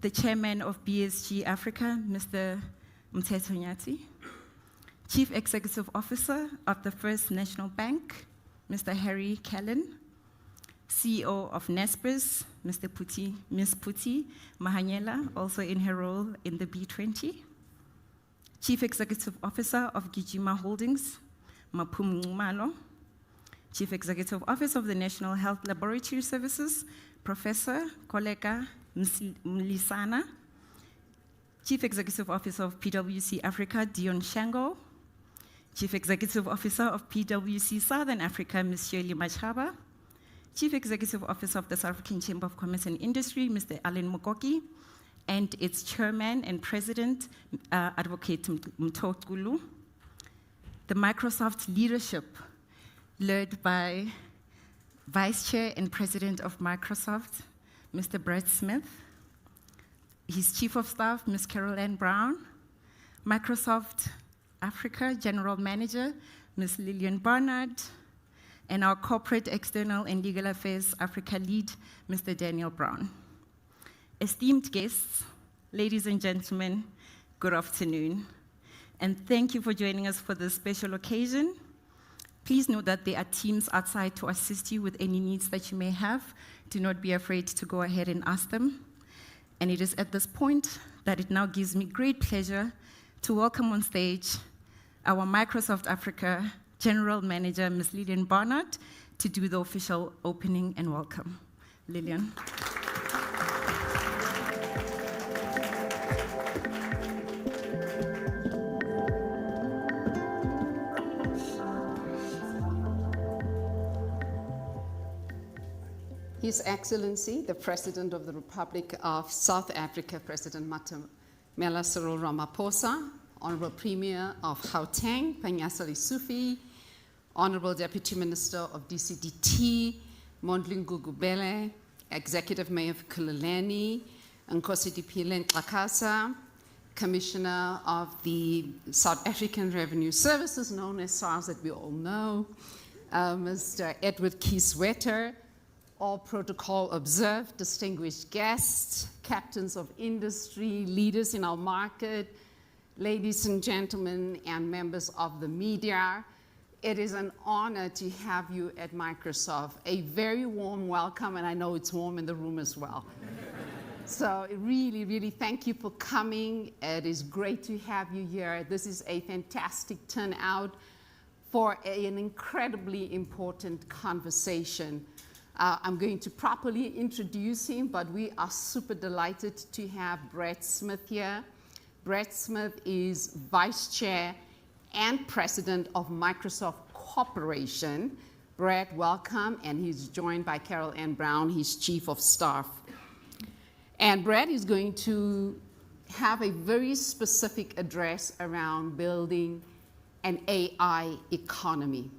the Chairman of BSG Africa, Mr. Mteto Nyati, Chief Executive Officer of the First National Bank, Mr. Harry Callan, CEO of Nespers, Ms. Puti Mahanyela, also in her role in the B20, Chief Executive Officer of Gijima Holdings, Mapum Ngumalo, Chief Executive Officer of the National Health Laboratory Services, Professor Koleka Mlisana, Chief Executive Officer of PwC Africa, Dion Shango, Chief Executive Officer of PwC Southern Africa, Ms. Shirley Machaba, Chief Executive Officer of the South African Chamber of Commerce and Industry, Mr. Alan Mokoki, and its Chairman and President, Advocate Mthokulu. The Microsoft leadership, led by Vice Chair and President of Microsoft, Mr. Brett Smith, his Chief of Staff, Ms. Carol Ann Brown, Microsoft Africa General Manager, Ms. Lillian Barnard, and our Corporate External and Legal Affairs Africa Lead, Mr. Daniel Brown. Esteemed guests, ladies and gentlemen, good afternoon, and thank you for joining us for this special occasion. Please note that there are teams outside to assist you with any needs that you may have. Do not be afraid to go ahead and ask them. And it is at this point that it now gives me great pleasure to welcome on stage our Microsoft Africa General Manager, Ms. Lillian Barnard, to do the official opening and welcome. Lillian. His Excellency, the President of the Republic of South Africa, President Cyril Ramaphosa, Honorable Premier of Gauteng, Panyaza Lesufi, Honorable Deputy Minister of DCDT, Mondli Ngugubele, Executive Mayor of Kululeni, Nkosi Diphile Nxakasa, Commissioner of the South African Revenue Services, known as SARS that we all know, Mr. Edward Kieswetter, all protocol observed, distinguished guests, captains of industry, leaders in our market, ladies and gentlemen, and members of the media. It is an honor to have you at Microsoft. A very warm welcome, and I know it's warm in the room as well. So really, really thank you for coming. It is great to have you here. This is a fantastic turnout for an incredibly important conversation. I'm going to properly introduce him, but we are super delighted to have Brett Smith here. Brett Smith is Vice Chair and President of Microsoft Corporation. Brett, welcome, and he's joined by Carol Ann Brown, his Chief of Staff. And Brett is going to have a very specific address around building an AI economy.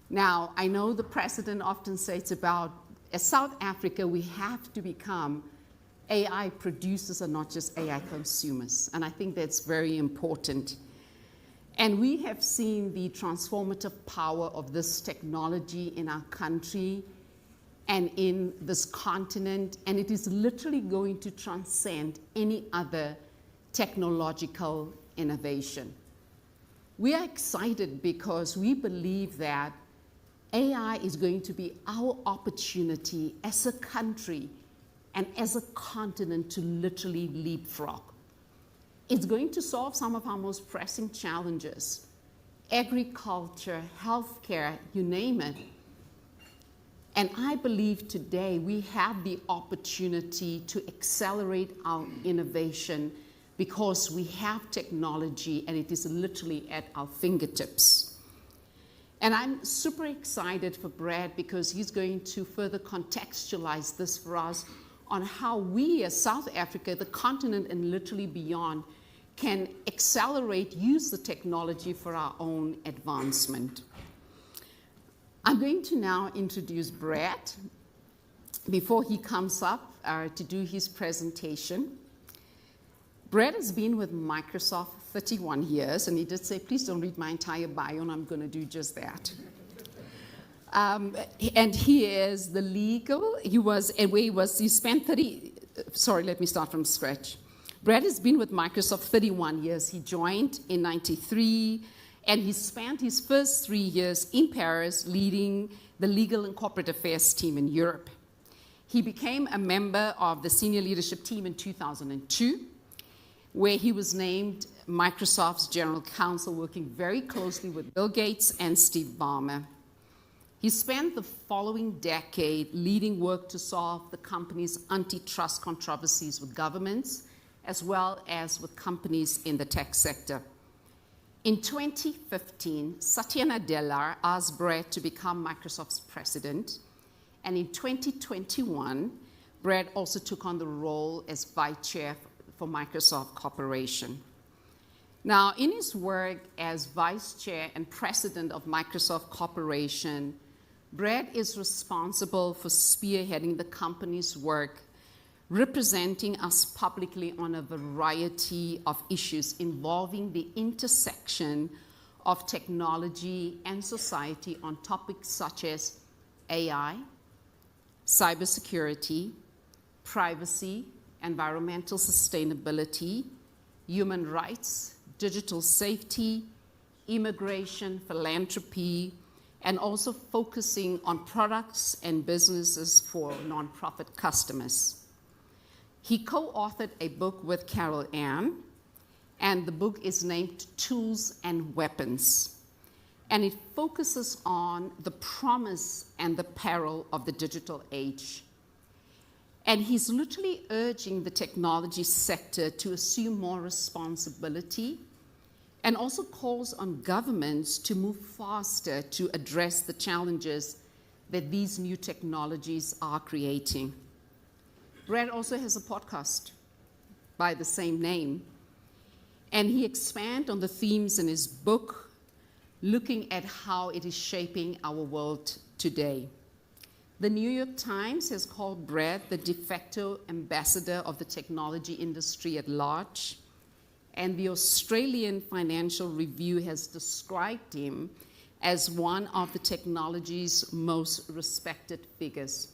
Now, I know the President often says about, as South Africa, we have to become AI producers and not just AI consumers. And I think that's very important. And we have seen the transformative power of this technology in our country and in this continent, and it is literally going to transcend any other technological innovation. We are excited because we believe that AI is going to be our opportunity as a country and as a continent to literally leapfrog. It's going to solve some of our most pressing challenges: agriculture, healthcare, you name it. And I believe today we have the opportunity to accelerate our innovation because we have technology and it is literally at our fingertips. And I'm super excited for Brad because he's going to further contextualize this for us on how we as South Africa, the continent and literally beyond, can accelerate, use the technology for our own advancement. I'm going to now introduce Brad before he comes up to do his presentation. Brad has been with Microsoft 31 years, and he did say, please don't read my entire bio, and I'm going to do just that. And he is the legal, he spent let me start from scratch. Brad has been with Microsoft 31 years. He joined in 93, and he spent his first 3 years in Paris leading the legal and corporate affairs team in Europe. He became a member of the senior leadership team in 2002, where he was named Microsoft's general counsel, working very closely with Bill Gates and Steve Ballmer. He spent the following decade leading work to solve the company's antitrust controversies with governments, as well as with companies in the tech sector. In 2015, Satya Nadella asked Brad to become Microsoft's president, and in 2021, Brad also took on the role as vice chair for Microsoft Corporation. Now, in his work as vice chair and president of Microsoft Corporation, Brad is responsible for spearheading the company's work, representing us publicly on a variety of issues involving the intersection of technology and society on topics such as AI, cybersecurity, privacy, environmental sustainability, human rights, digital safety, immigration, philanthropy, and also focusing on products and businesses for nonprofit customers. He co-authored a book with Carol Ann, and the book is named Tools and Weapons. And it focuses on the promise and the peril of the digital age. And he's literally urging the technology sector to assume more responsibility, and also calls on governments to move faster to address the challenges that these new technologies are creating. Brad also has a podcast by the same name, and he expands on the themes in his book, looking at how it is shaping our world today. The New York Times has called Brad the de facto ambassador of the technology industry at large, and the Australian Financial Review has described him as one of the technology's most respected figures.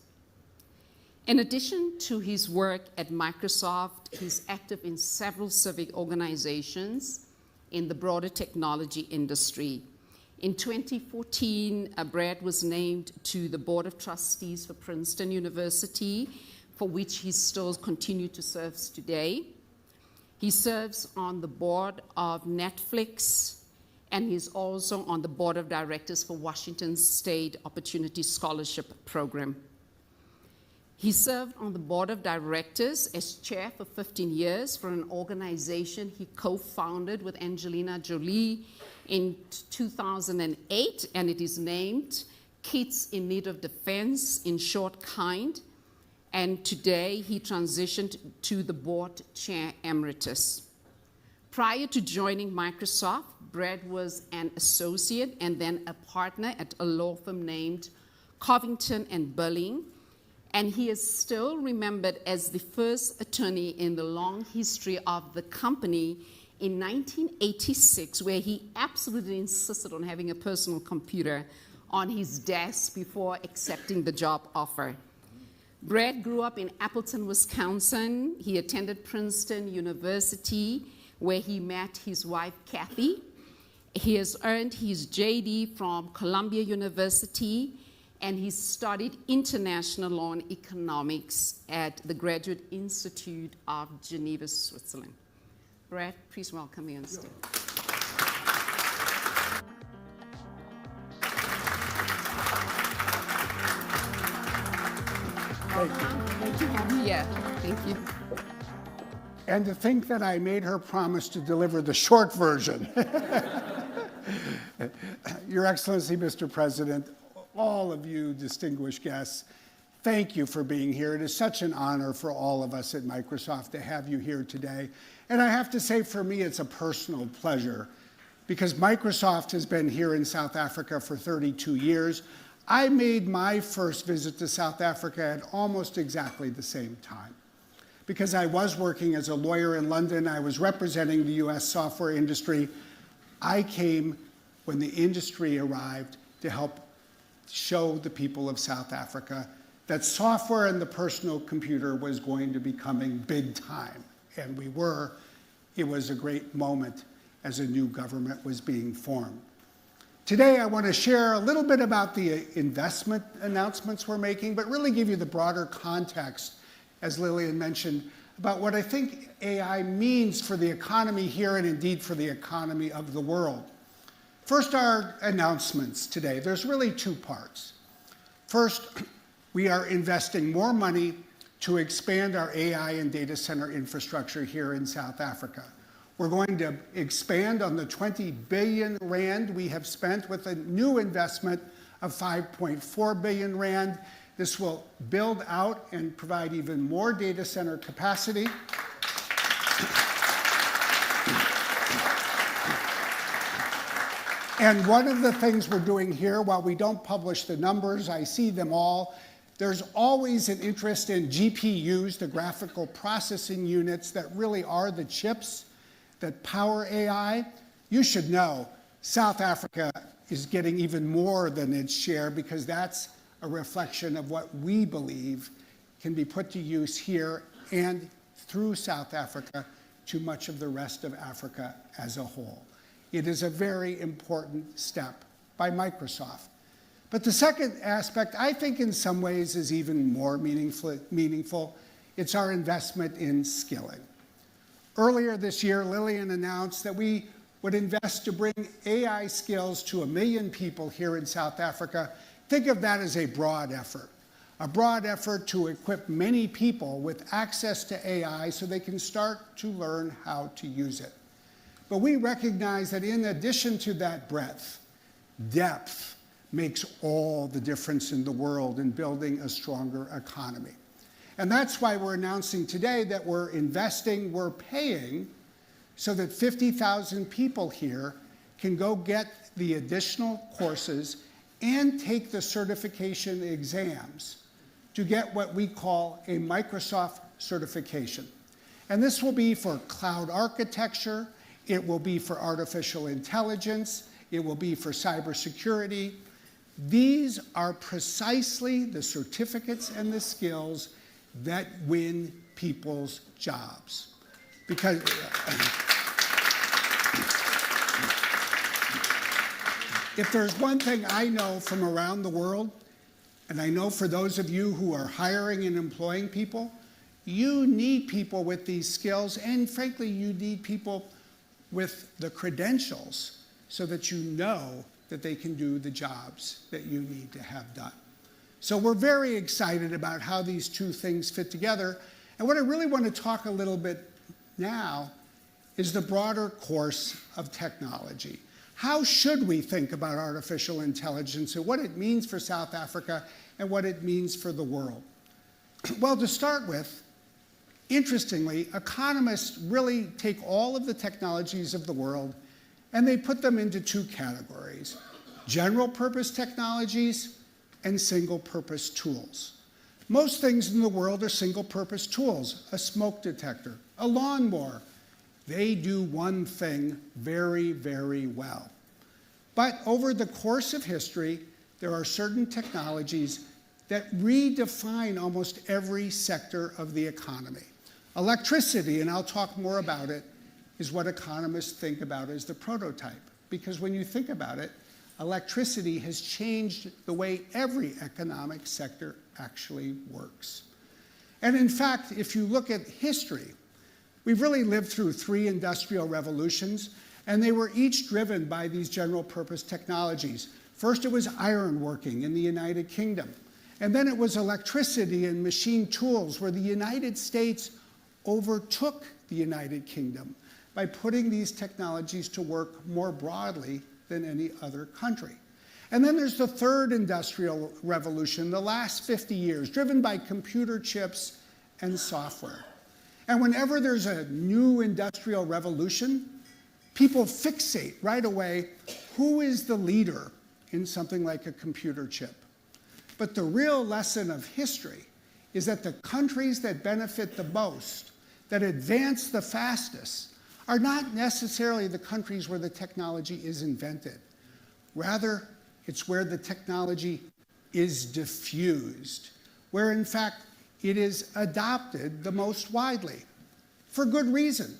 In addition to his work at Microsoft, he's active in several civic organizations in the broader technology industry. In 2014, Brad was named to the Board of Trustees for Princeton University, for which he still continues to serve today. He serves on the board of Netflix, and he's also on the board of directors for Washington State Opportunity Scholarship Program. He served on the board of directors as chair for 15 years for an organization he co-founded with Angelina Jolie in 2008, and it is named Kids in Need of Defense, in short, KIND. And today he transitioned to the board chair emeritus. Prior to joining Microsoft, Brad was an associate and then a partner at a law firm named Covington and Burling, and he is still remembered as the first attorney in the long history of the company in 1986, where he absolutely insisted on having a personal computer on his desk before accepting the job offer. Brad grew up in Appleton, Wisconsin. He attended Princeton University, where he met his wife, Kathy. He has earned his JD from Columbia University, and he studied international law and economics at the Graduate Institute of Geneva, Switzerland. Brad, please welcome me on stage. Thank you. Thank you for having me here. Thank you. And to think that I made her promise to deliver the short version. Your Excellency, Mr. President, all of you distinguished guests, thank you for being here. It is such an honor for all of us at Microsoft to have you here today. And I have to say, for me, it's a personal pleasure because Microsoft has been here in South Africa for 32 years. I made my first visit to South Africa at almost exactly the same time. Because I was working as a lawyer in London, I was representing the US software industry. I came when the industry arrived to help show the people of South Africa that software and the personal computer was going to be coming big time. And we were. It was a great moment as a new government was being formed. Today, I want to share a little bit about the investment announcements we're making, but really give you the broader context, as Lillian mentioned, about what I think AI means for the economy here and indeed for the economy of the world. First, our announcements today. There's really two parts. First, we are investing more money to expand our AI and data center infrastructure here in South Africa. We're going to expand on the 20 billion rand we have spent with a new investment of 5.4 billion rand. This will build out and provide even more data center capacity. And one of the things we're doing here, while we don't publish the numbers, I see them all, there's always an interest in GPUs, the graphical processing units that really are the chips that power AI. You should know South Africa is getting even more than its share because that's a reflection of what we believe can be put to use here and through South Africa to much of the rest of Africa as a whole. It is a very important step by Microsoft. But the second aspect, I think in some ways is even more meaningful. It's our investment in skilling. Earlier this year, Lillian announced that we would invest to bring AI skills to 1 million people here in South Africa. Think of that as a broad effort to equip many people with access to AI so they can start to learn how to use it. But we recognize that in addition to that breadth, depth makes all the difference in the world in building a stronger economy. And that's why we're announcing today that we're investing, we're paying, so that 50,000 people here can go get the additional courses and take the certification exams to get what we call a Microsoft certification. And this will be for cloud architecture, it will be for artificial intelligence, it will be for cybersecurity. These are precisely the certificates and the skills that win people's jobs. Because if there's one thing I know from around the world, and I know for those of you who are hiring and employing people, you need people with these skills, and frankly, you need people with the credentials so that you know that they can do the jobs that you need to have done. So we're very excited about how these two things fit together. And what I really want to talk a little bit now is the broader course of technology. How should we think about artificial intelligence and what it means for South Africa and what it means for the world? Well, to start with, interestingly, economists really take all of the technologies of the world and they put them into two categories: general purpose technologies and single-purpose tools. Most things in the world are single-purpose tools: a smoke detector, a lawnmower. They do one thing very, very well. But over the course of history, there are certain technologies that redefine almost every sector of the economy. Electricity, and I'll talk more about it, is what economists think about as the prototype. Because when you think about it, electricity has changed the way every economic sector actually works. And in fact, if you look at history, we've really lived through 3 industrial revolutions, and they were each driven by these general purpose technologies. First, it was ironworking in the United Kingdom. And then it was electricity and machine tools, where the United States overtook the United Kingdom by putting these technologies to work more broadly than any other country. And then there's the 3rd industrial revolution, the last 50 years, driven by computer chips and software. And whenever there's a new industrial revolution, people fixate right away who is the leader in something like a computer chip. But the real lesson of history is that the countries that benefit the most, that advance the fastest, are not necessarily the countries where the technology is invented. Rather, it's where the technology is diffused, where in fact it is adopted the most widely, for good reason.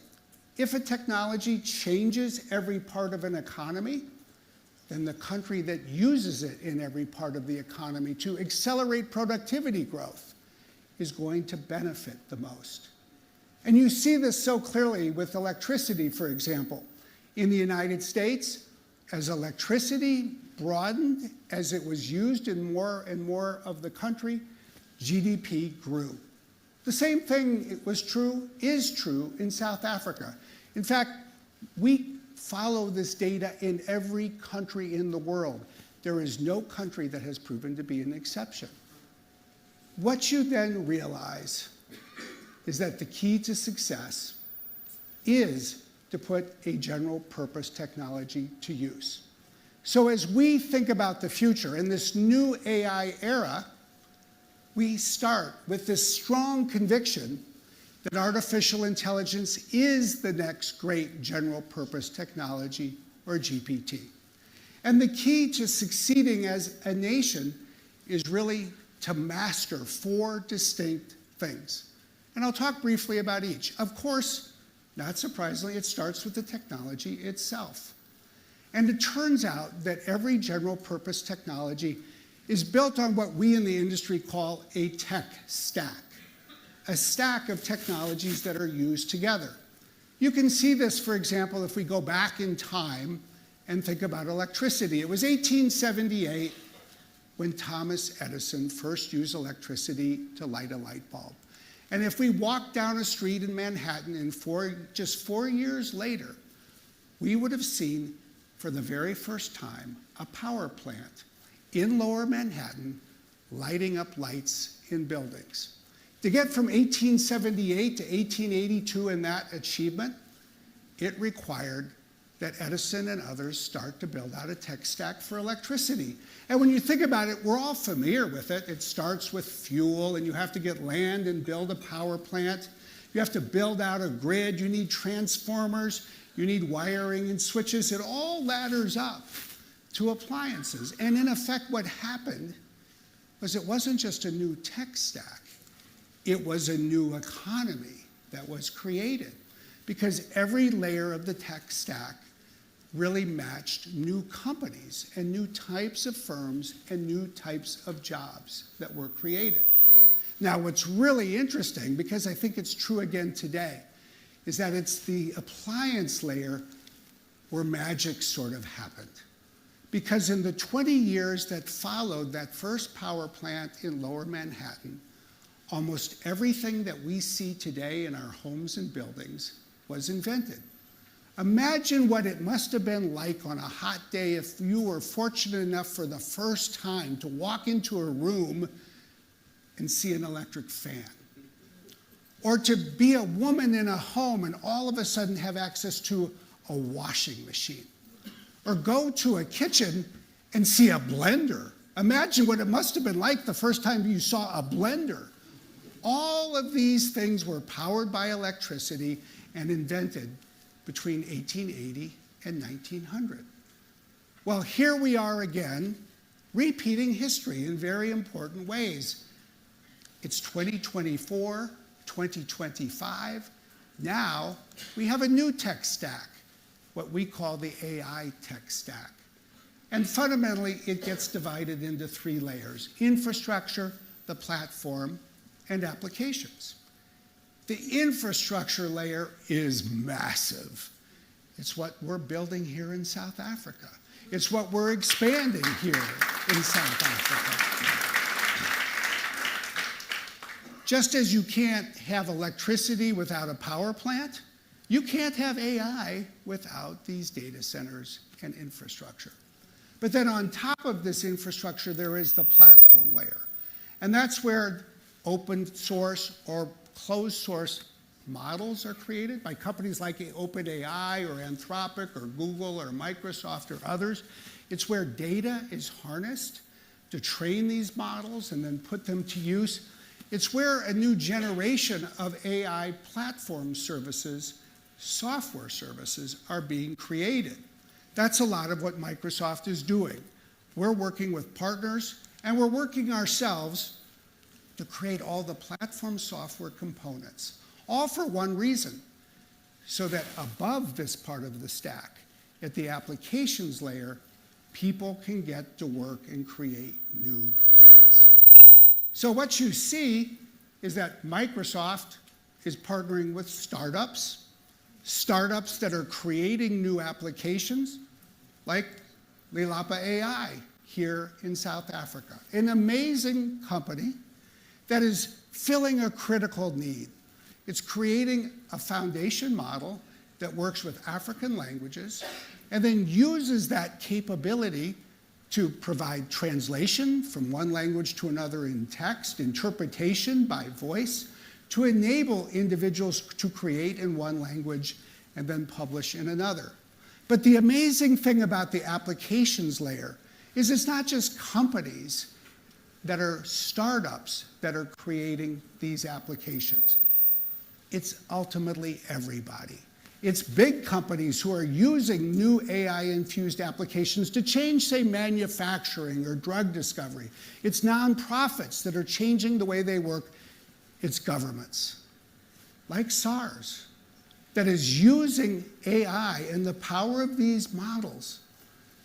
If a technology changes every part of an economy, then the country that uses it in every part of the economy to accelerate productivity growth is going to benefit the most. And you see this so clearly with electricity, for example. In the United States, as electricity broadened, as it was used in more and more of the country, GDP grew. The same thing is true in South Africa. In fact, we follow this data in every country in the world. There is no country that has proven to be an exception. What you then realize is that the key to success is to put a general purpose technology to use. So as we think about the future in this new AI era, we start with this strong conviction that artificial intelligence is the next great general purpose technology, or GPT. And the key to succeeding as a nation is really to master 4 distinct things. And I'll talk briefly about each. Of course, not surprisingly, it starts with the technology itself. And it turns out that every general purpose technology is built on what we in the industry call a tech stack, a stack of technologies that are used together. You can see this, for example, if we go back in time and think about electricity. It was 1878 when Thomas Edison first used electricity to light a light bulb. And if we walk down a street in Manhattan and just 4 years later, we would have seen for the very first time a power plant in Lower Manhattan lighting up lights in buildings. To get from 1878 to 1882 in that achievement, it required that Edison and others start to build out a tech stack for electricity. And when you think about it, we're all familiar with it. It starts with fuel, and you have to get land and build a power plant. You have to build out a grid. You need transformers. You need wiring and switches. It all ladders up to appliances. And in effect, what happened was it wasn't just a new tech stack. It was a new economy that was created, because every layer of the tech stack really matched new companies and new types of firms and new types of jobs that were created. Now, what's really interesting, because I think it's true again today, is that it's the appliance layer where magic sort of happened. Because in the 20 years that followed that first power plant in Lower Manhattan, almost everything that we see today in our homes and buildings was invented. Imagine what it must have been like on a hot day if you were fortunate enough for the first time to walk into a room and see an electric fan. Or to be a woman in a home and all of a sudden have access to a washing machine. Or go to a kitchen and see a blender. Imagine what it must have been like the first time you saw a blender. All of these things were powered by electricity and invented between 1880 and 1900. Well, here we are again, repeating history in very important ways. It's 2024, 2025. Now we have a new tech stack, what we call the AI tech stack. And fundamentally, it gets divided into 3 layers: infrastructure, the platform, and applications. The infrastructure layer is massive. It's what we're building here in South Africa. It's what we're expanding here in South Africa. Just as you can't have electricity without a power plant, you can't have AI without these data centers and infrastructure. But then on top of this infrastructure, there is the platform layer. And that's where open source or closed source models are created by companies like OpenAI or Anthropic or Google or Microsoft or others. It's where data is harnessed to train these models and then put them to use. It's where a new generation of AI platform services, software services, are being created. That's a lot of what Microsoft is doing. We're working with partners, and we're working ourselves to create all the platform software components, all for one reason, so that above this part of the stack, at the applications layer, people can get to work and create new things. So what you see is that Microsoft is partnering with startups that are creating new applications, like Lilapa AI here in South Africa, an amazing company that is filling a critical need. It's creating a foundation model that works with African languages and then uses that capability to provide translation from one language to another in text, interpretation by voice, to enable individuals to create in one language and then publish in another. But the amazing thing about the applications layer is it's not just companies that are startups that are creating these applications. It's ultimately everybody. It's big companies who are using new AI-infused applications to change, say, manufacturing or drug discovery. It's nonprofits that are changing the way they work. It's governments, like SARS, that is using AI and the power of these models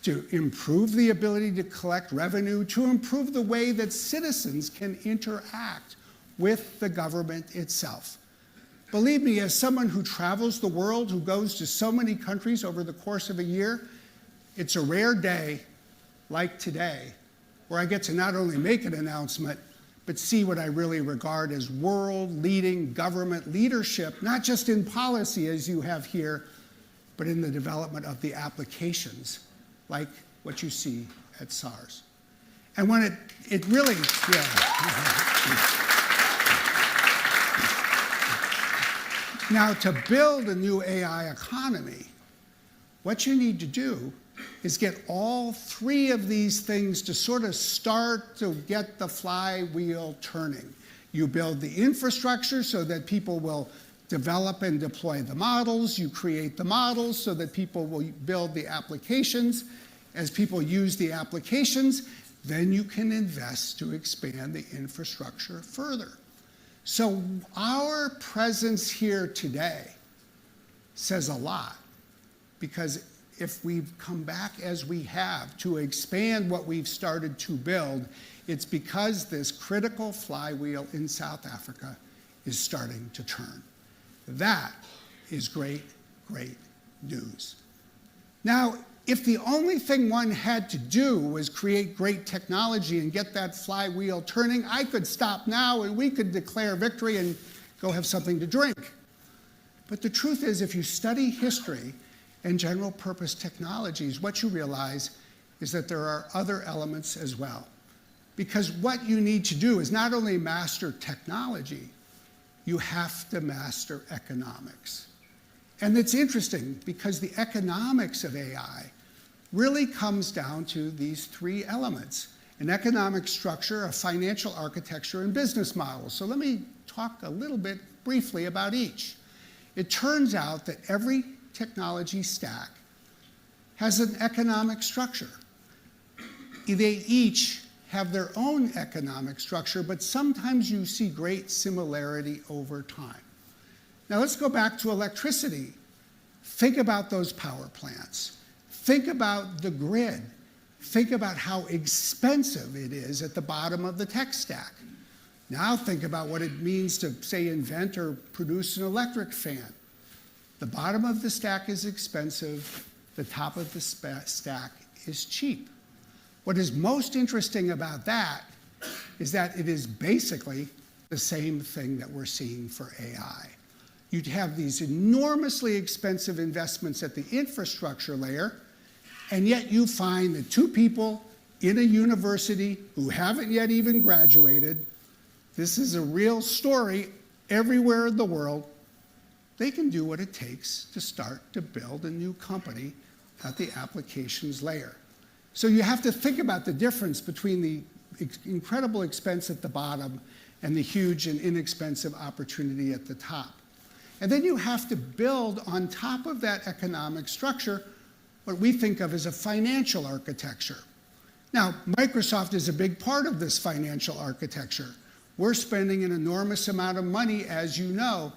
to improve the ability to collect revenue, to improve the way that citizens can interact with the government itself. Believe me, as someone who travels the world, who goes to so many countries over the course of a year, it's a rare day like today where I get to not only make an announcement, but see what I really regard as world-leading government leadership, not just in policy as you have here, but in the development of the applications, like what you see at SARS. And when it really, yeah. Now, to build a new AI economy, what you need to do is get all three of these things to sort of start to get the flywheel turning. You build the infrastructure so that people will develop and deploy the models. You create the models so that people will build the applications. As people use the applications, then you can invest to expand the infrastructure further. So our presence here today says a lot, because if we've come back as we have to expand what we've started to build, it's because this critical flywheel in South Africa is starting to turn. That is great, great news. Now, if the only thing one had to do was create great technology and get that flywheel turning, I could stop now and we could declare victory and go have something to drink. But the truth is, if you study history and general purpose technologies, what you realize is that there are other elements as well. Because what you need to do is not only master technology, you have to master economics. And it's interesting because the economics of AI really comes down to these three elements: an economic structure, a financial architecture, and business models. So let me talk a little bit briefly about each. It turns out that every technology stack has an economic structure. They each have their own economic structure, but sometimes you see great similarity over time. Now let's go back to electricity. Think about those power plants. Think about the grid. Think about how expensive it is at the bottom of the tech stack. Now think about what it means to, say, invent or produce an electric fan. The bottom of the stack is expensive. The top of the stack is cheap. What is most interesting about that is that it is basically the same thing that we're seeing for AI. You'd have these enormously expensive investments at the infrastructure layer, and yet you find that two people in a university who haven't yet even graduated, this is a real story everywhere in the world, they can do what it takes to start to build a new company at the applications layer. So you have to think about the difference between the incredible expense at the bottom and the huge and inexpensive opportunity at the top. And then you have to build on top of that economic structure what we think of as a financial architecture. Now, Microsoft is a big part of this financial architecture. we're spending an enormous amount of money, as you know,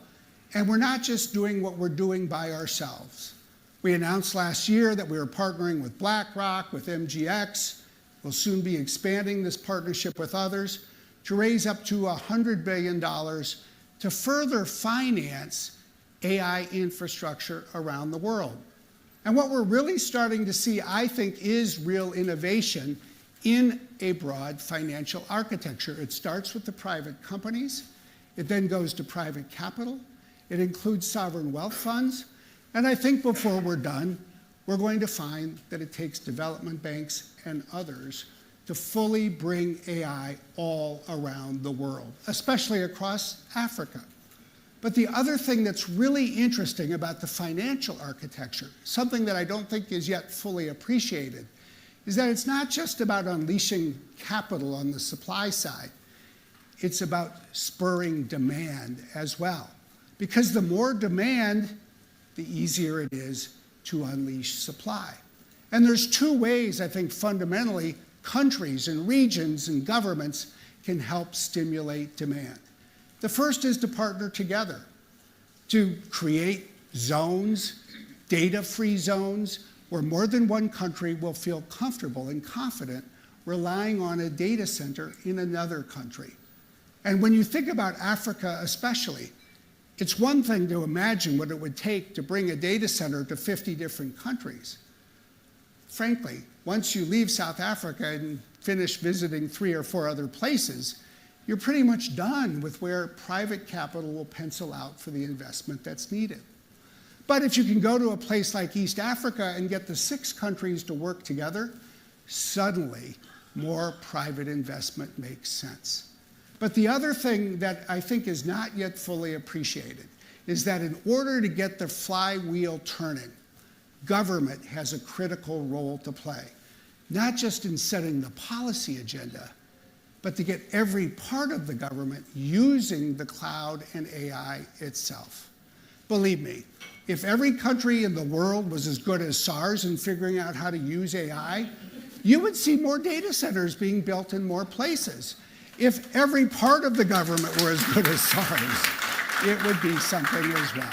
and we're not just doing what we're doing by ourselves. We announced last year that we were partnering with BlackRock, with MGX. We'll soon be expanding this partnership with others to raise up to $100 billion to further finance AI infrastructure around the world. And what we're really starting to see, I think, is real innovation in a broad financial architecture. It starts with the private companies. It then goes to private capital. It includes sovereign wealth funds. And I think before we're done, we're going to find that it takes development banks and others to fully bring AI all around the world, especially across Africa. But the other thing that's really interesting about the financial architecture, something that I don't think is yet fully appreciated, is that it's not just about unleashing capital on the supply side. It's about spurring demand as well. Because the more demand, the easier it is to unleash supply. And there's two ways, I think, fundamentally, countries and regions and governments can help stimulate demand. The first is to partner together, to create zones, data-free zones, where more than one country will feel comfortable and confident relying on a data center in another country. And when you think about Africa especially, it's one thing to imagine what it would take to bring a data center to 50 different countries. Frankly, once you leave South Africa and finish visiting 3 or 4 other places, you're pretty much done with where private capital will pencil out for the investment that's needed. But if you can go to a place like East Africa and get the 6 countries to work together, suddenly more private investment makes sense. But the other thing that I think is not yet fully appreciated is that in order to get the flywheel turning, government has a critical role to play, not just in setting the policy agenda, but to get every part of the government using the cloud and AI itself. Believe me, if every country in the world was as good as SARS in figuring out how to use AI, you would see more data centers being built in more places. If every part of the government were as good as SARS, it would be something as well.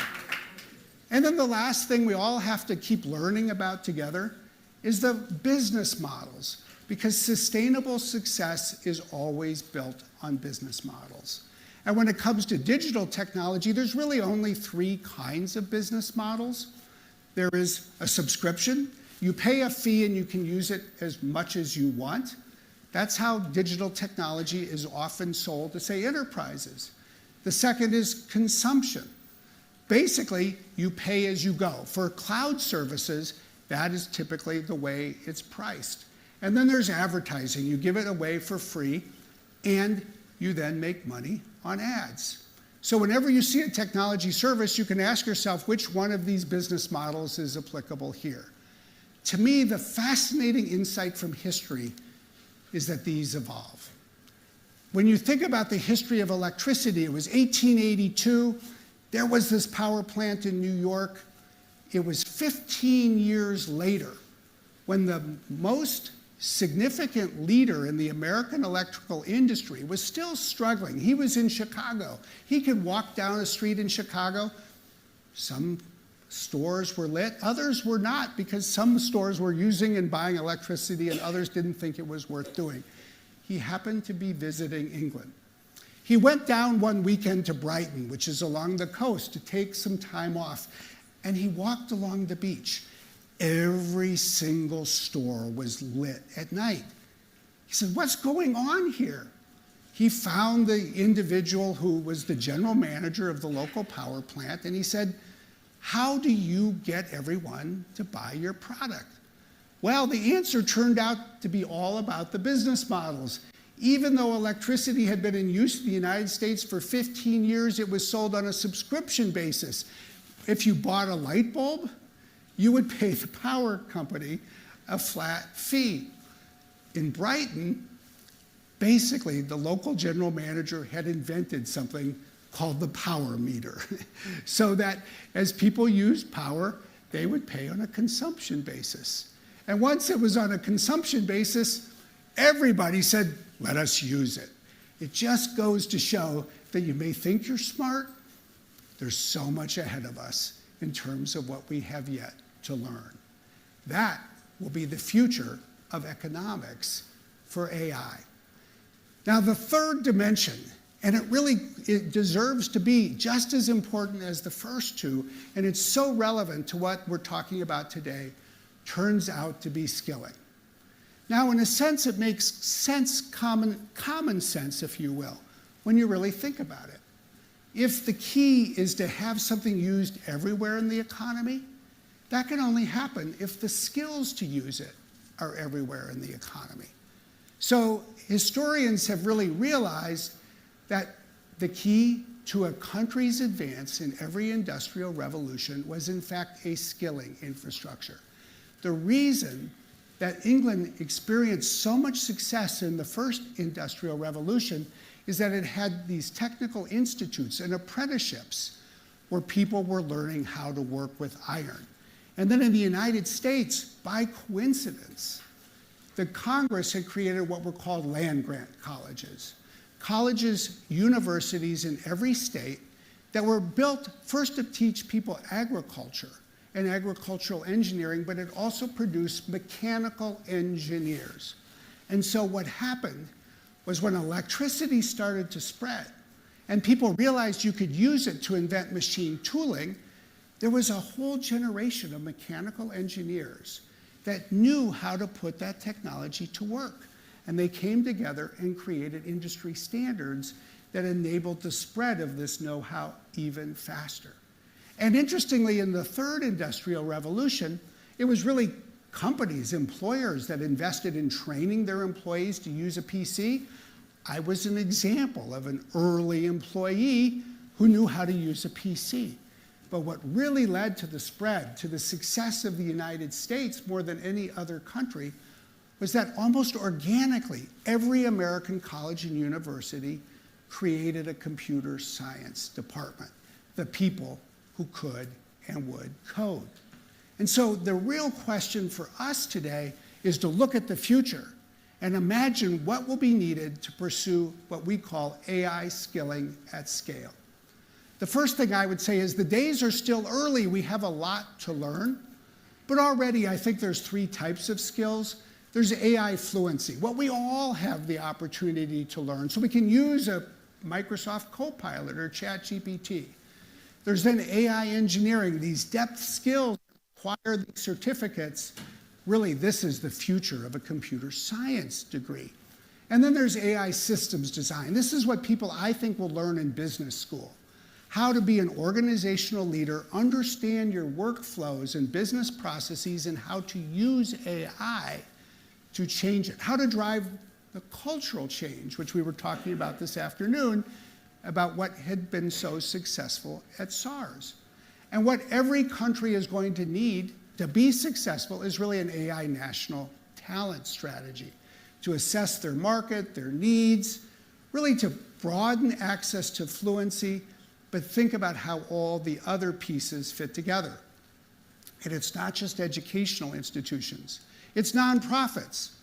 And then the last thing we all have to keep learning about together is the business models, because sustainable success is always built on business models. And when it comes to digital technology, there's really only 3 kinds of business models. There is a subscription. You pay a fee and you can use it as much as you want. That's how digital technology is often sold to, say, enterprises. The second is consumption. Basically, you pay as you go. For cloud services, that is typically the way it's priced. And then there's advertising. You give it away for free, and you then make money on ads. So whenever you see a technology service, you can ask yourself which one of these business models is applicable here. To me, the fascinating insight from history is that these evolve. When you think about the history of electricity, it was 1882. There was this power plant in New York. It was 15 years later when the most significant leader in the American electrical industry was still struggling. He was in Chicago. He could walk down a street in Chicago. Some stores were lit, others were not, because some stores were using and buying electricity and others didn't think it was worth doing. He happened to be visiting England. He went down one weekend to Brighton, which is along the coast, to take some time off, and he walked along the beach. Every single store was lit at night. He said, "What's going on here?" He found the individual who was the general manager of the local power plant, and he said, "How do you get everyone to buy your product?" Well, the answer turned out to be all about the business models. Even though electricity had been in use in the United States for 15 years, it was sold on a subscription basis. If you bought a light bulb, you would pay the power company a flat fee. In Brighton, basically, the local general manager had invented something called the power meter, so that as people used power, they would pay on a consumption basis. And once it was on a consumption basis, everybody said, "Let us use it." It just goes to show that you may think you're smart, there's so much ahead of us in terms of what we have yet to learn. That will be the future of economics for AI. Now, the third dimension, and it deserves to be just as important as the first two, and it's so relevant to what we're talking about today, turns out to be skilling. Now, in a sense, it makes sense, common sense, if you will, when you really think about it. If the key is to have something used everywhere in the economy, that can only happen if the skills to use it are everywhere in the economy. So historians have really realized that the key to a country's advance in every industrial revolution was, in fact, a skilling infrastructure. The reason that England experienced so much success in the first industrial revolution is that it had these technical institutes and apprenticeships where people were learning how to work with iron. And then in the United States, by coincidence, the Congress had created what were called land-grant colleges. Colleges, universities in every state that were built first to teach people agriculture and agricultural engineering, but it also produced mechanical engineers. And so what happened was when electricity started to spread and people realized you could use it to invent machine tooling, there was a whole generation of mechanical engineers that knew how to put that technology to work. And they came together and created industry standards that enabled the spread of this know-how even faster. And interestingly, in the third industrial revolution, it was really companies, employers that invested in training their employees to use a PC. I was an example of an early employee who knew how to use a PC. But what really led to the spread, to the success of the United States more than any other country, was that almost organically, every American college and university created a computer science department, the people who could and would code. And so the real question for us today is to look at the future and imagine what will be needed to pursue what we call AI skilling at scale. The first thing I would say is the days are still early. We have a lot to learn. But already I think there's three types of skills. There's AI fluency, what we all have the opportunity to learn. So we can use a Microsoft Copilot or ChatGPT. There's then AI engineering, these depth skills that require these certificates. Really, this is the future of a computer science degree. And then there's AI systems design. This is what people, I think, will learn in business school. How to be an organizational leader, understand your workflows and business processes, and how to use AI to change it. How to drive the cultural change, which we were talking about this afternoon, about what had been so successful at SARS. And what every country is going to need to be successful is really an AI national talent strategy to assess their market, their needs, really to broaden access to fluency, but think about how all the other pieces fit together. And it's not just educational institutions. It's nonprofits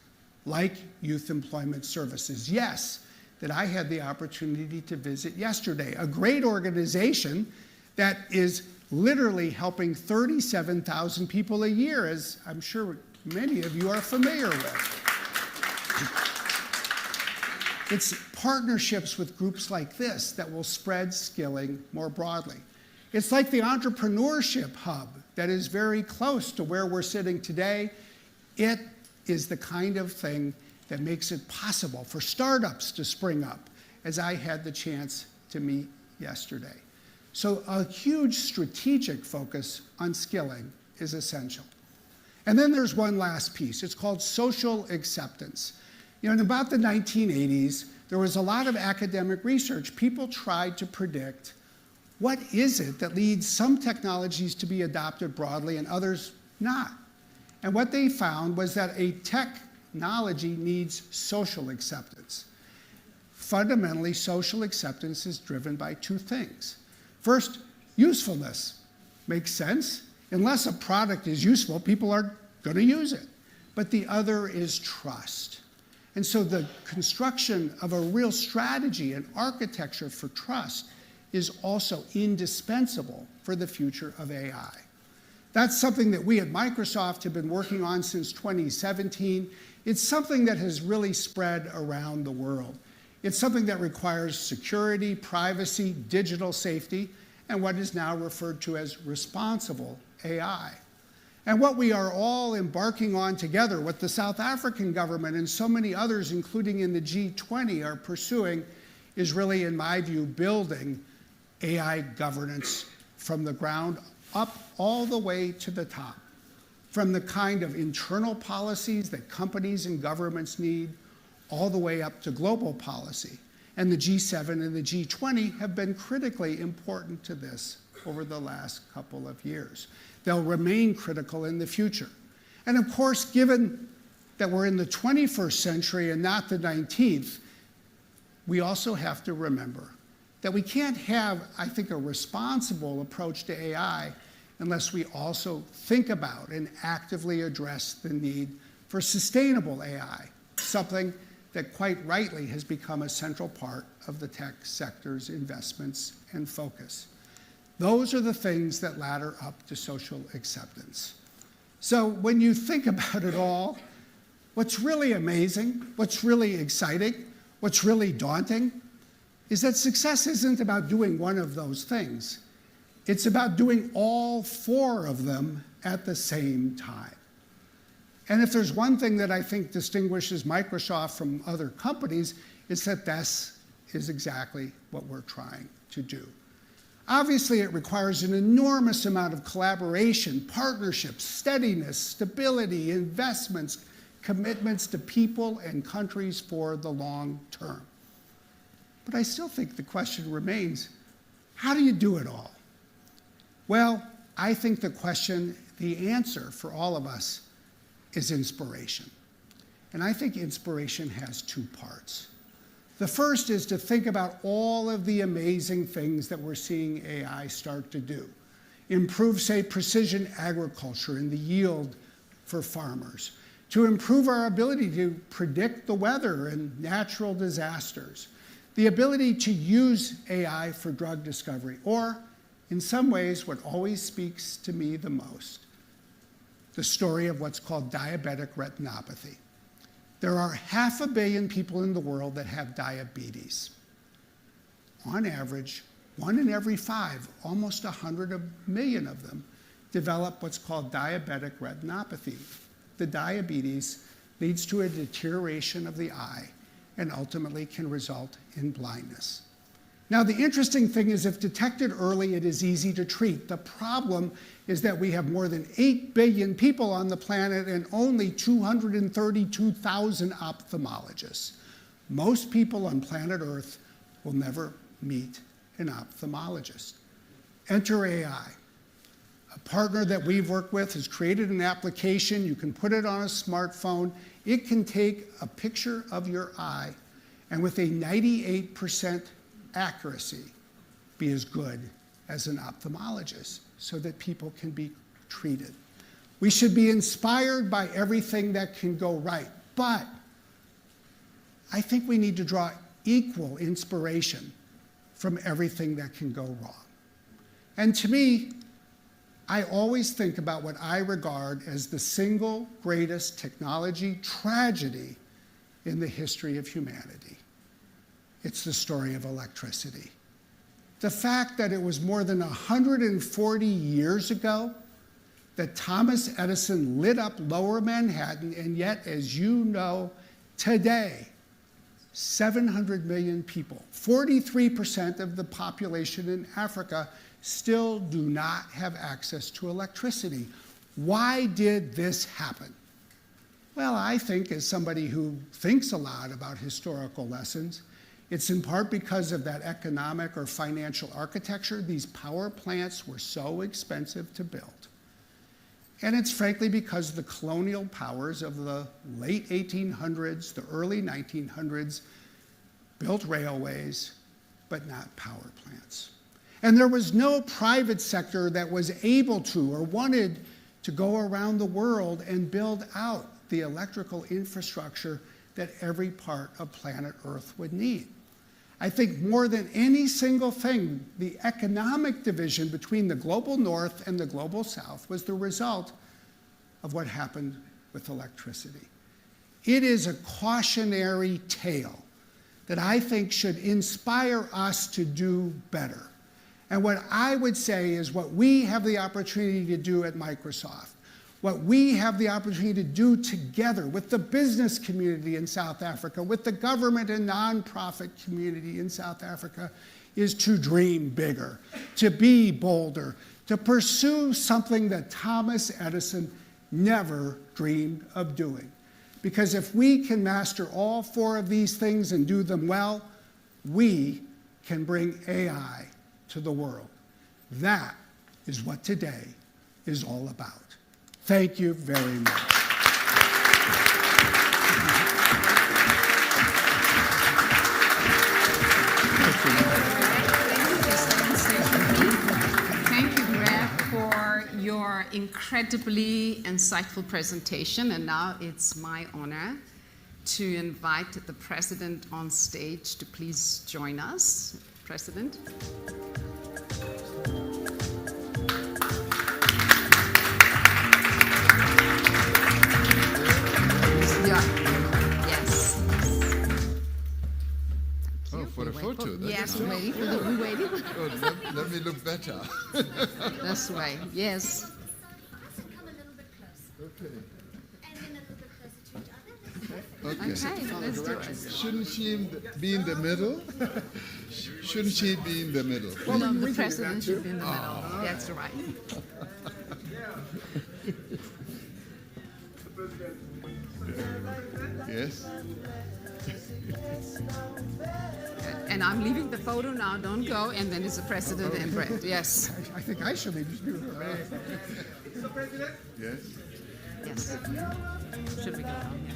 like Youth Employment Services. Yes, that I had the opportunity to visit yesterday. A great organization that is literally helping 37,000 people a year, as I'm sure many of you are familiar with. It's partnerships with groups like this that will spread skilling more broadly. It's like the entrepreneurship hub that is very close to where we're sitting today. It is the kind of thing that makes it possible for startups to spring up, as I had the chance to meet yesterday. So a huge strategic focus on skilling is essential. And then there's one last piece. It's called social acceptance. You know, in about the 1980s, there was a lot of academic research. People tried to predict what is it that leads some technologies to be adopted broadly and others not. And what they found was that a technology needs social acceptance. Fundamentally, social acceptance is driven by two things. First, usefulness. Makes sense. Unless a product is useful, people are going to use it. But the other is trust. And so the construction of a real strategy and architecture for trust is also indispensable for the future of AI. That's something that we at Microsoft have been working on since 2017. It's something that has really spread around the world. It's something that requires security, privacy, digital safety, and what is now referred to as responsible AI. And what we are all embarking on together, what the South African government and so many others, including in the G20, are pursuing, is really, in my view, building AI governance from the ground up all the way to the top, from the kind of internal policies that companies and governments need, all the way up to global policy. And the G7 and the G20 have been critically important to this over the last couple of years. They'll remain critical in the future. And of course, given that we're in the 21st century and not the 19th, we also have to remember that we can't have, I think, a responsible approach to AI unless we also think about and actively address the need for sustainable AI, something that quite rightly has become a central part of the tech sector's investments and focus. Those are the things that ladder up to social acceptance. So when you think about it all, what's really amazing, what's really exciting, what's really daunting is that success isn't about doing one of those things. It's about doing all four of them at the same time. And if there's one thing that I think distinguishes Microsoft from other companies, it's that this is exactly what we're trying to do. Obviously, it requires an enormous amount of collaboration, partnerships, steadiness, stability, investments, commitments to people and countries for the long term. But I still think the question remains, how do you do it all? Well, I think the answer for all of us is inspiration. And I think inspiration has two parts. The first is to think about all of the amazing things that we're seeing AI start to do. Improve, say, precision agriculture and the yield for farmers. To improve our ability to predict the weather and natural disasters. The ability to use AI for drug discovery. Or, in some ways, what always speaks to me the most, the story of what's called diabetic retinopathy. There are 500 million people in the world that have diabetes. On average, 1 in every 5, almost 100 million of them, develop what's called diabetic retinopathy. The diabetes leads to a deterioration of the eye and ultimately can result in blindness. Now, the interesting thing is if detected early, it is easy to treat. The problem is that we have more than 8 billion people on the planet and only 232,000 ophthalmologists. Most people on planet Earth will never meet an ophthalmologist. Enter AI. A partner that we've worked with has created an application. You can put it on a smartphone. It can take a picture of your eye and with a 98% accuracy be as good as an ophthalmologist so that people can be treated. We should be inspired by everything that can go right, but I think we need to draw equal inspiration from everything that can go wrong. And to me, I always think about what I regard as the single greatest technology tragedy in the history of humanity. It's the story of electricity. The fact that it was more than 140 years ago that Thomas Edison lit up Lower Manhattan, and yet, as you know, today, 700 million people, 43% of the population in Africa, still do not have access to electricity. Why did this happen? Well, I think, as somebody who thinks a lot about historical lessons, it's in part because of that economic or financial architecture. These power plants were so expensive to build. And it's frankly because the colonial powers of the late 1800s, the early 1900s, built railways, but not power plants. And there was no private sector that was able to or wanted to go around the world and build out the electrical infrastructure that every part of planet Earth would need. I think more than any single thing, the economic division between the global north and the global south was the result of what happened with electricity. It is a cautionary tale that I think should inspire us to do better. And what I would say is what we have the opportunity to do at Microsoft, what we have the opportunity to do together with the business community in South Africa, with the government and nonprofit community in South Africa, is to dream bigger, to be bolder, to pursue something that Thomas Edison never dreamed of doing. Because if we can master all four of these things and do them well, we can bring AI to the world. That is what today is all about. Thank you very much. Thank you, Brad, for your incredibly insightful presentation. And now it's my honor to invite the President on stage to please join us. President. Yes. Oh, for a photo. Yes, we're waiting for the. We're waiting. Oh, let me look better. This way. Yes. Come a little bit closer. Okay. And then a little bit closer to each other. Okay. Okay, let's do it. Shouldn't she be in the middle? Shouldn't she be in the middle? Well, no, the president should be in the middle. That's right. Yes. And I'm leaving the photo now. Don't go. And then it's the president and Brett. Yes. I think I should leave you. Yes. Yes. Should we go down here?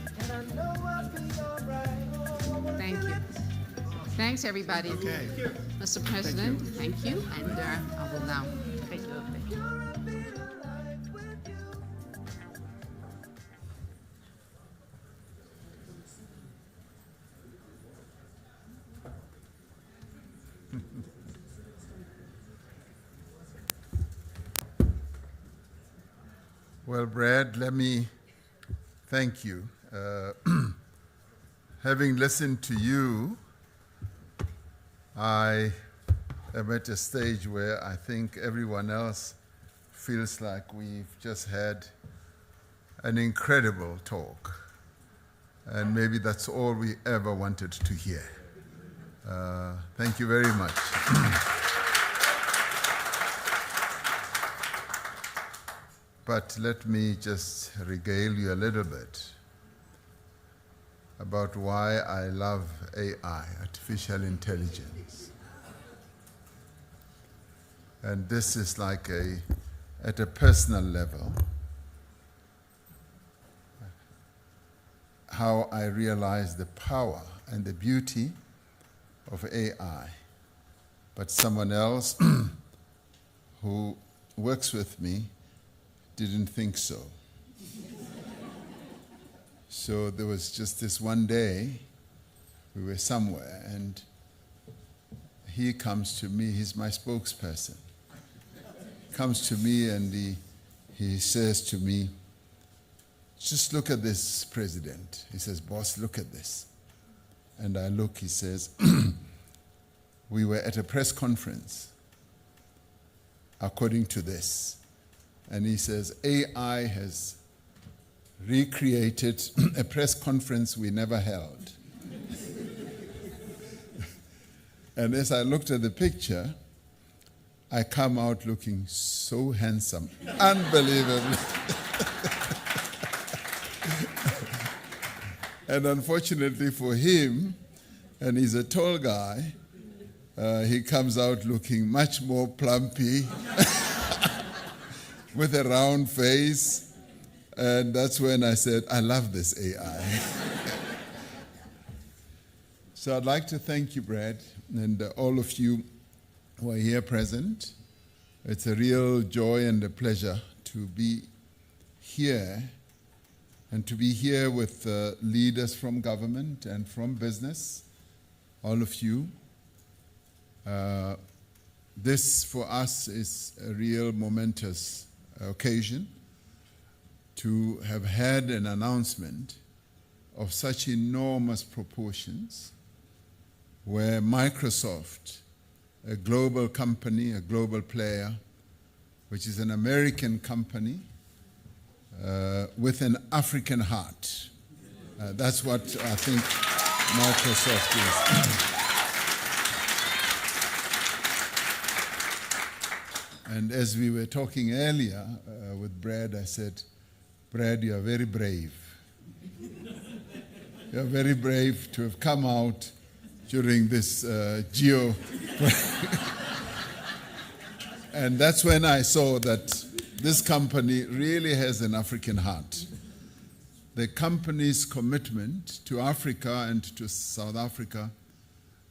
Thank you. Thanks, everybody. Okay. Mr. President, thank you. And I will now take you up there. Well, Brad, let me thank you. Having listened to you, I am at a stage where I think everyone else feels like we've just had an incredible talk. And maybe that's all we ever wanted to hear. Thank you very much. But let me just regale you a little bit about why I love AI, artificial intelligence. And this is like at a personal level, how I realize the power and the beauty of AI. But someone else who works with me didn't think so. So there was just this one day, we were somewhere, and he comes to me, he's my spokesperson, comes to me and he says to me, just look at this, President. He says, boss, look at this. And I look, he says, we were at a press conference, according to this. And he says, AI has recreated a press conference we never held. And as I looked at the picture, I come out looking so handsome, unbelievably. And unfortunately for him, and he's a tall guy, he comes out looking much more plumpy, with a round face. And that's when I said, I love this AI. So I'd like to thank you, Brad, and all of you who are here present. It's a real joy and a pleasure to be here and to be here with leaders from government and from business, all of you. This for us is a real momentous occasion to have had an announcement of such enormous proportions, where Microsoft, a global company, a global player, which is an American company with an African heart. That's what I think Microsoft is. And as we were talking earlier with Brad, I said, Brad, you are very brave. You are very brave to have come out during this And that's when I saw that this company really has an African heart. The company's commitment to Africa and to South Africa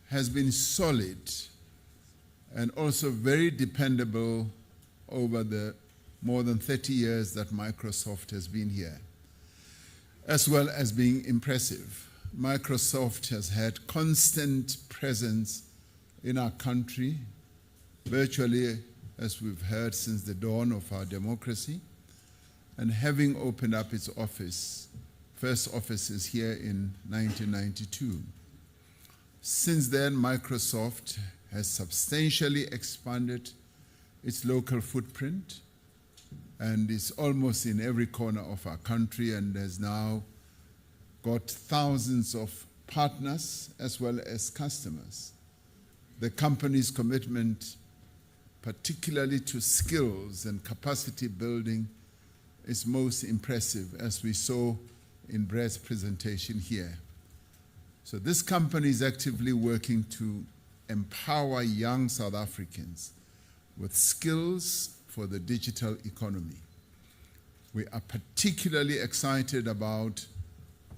has been solid and also very dependable over the more than 30 years that Microsoft has been here, as well as being impressive. Microsoft has had constant presence in our country, virtually, as we've heard, since the dawn of our democracy, and having opened up its first offices here in 1992. Since then, Microsoft has substantially expanded its local footprint and is almost in every corner of our country, and has now got thousands of partners as well as customers. The company's commitment, particularly to skills and capacity building, is most impressive, as we saw in Brad's presentation here. So this company is actively working to empower young South Africans with skills for the digital economy. We are particularly excited about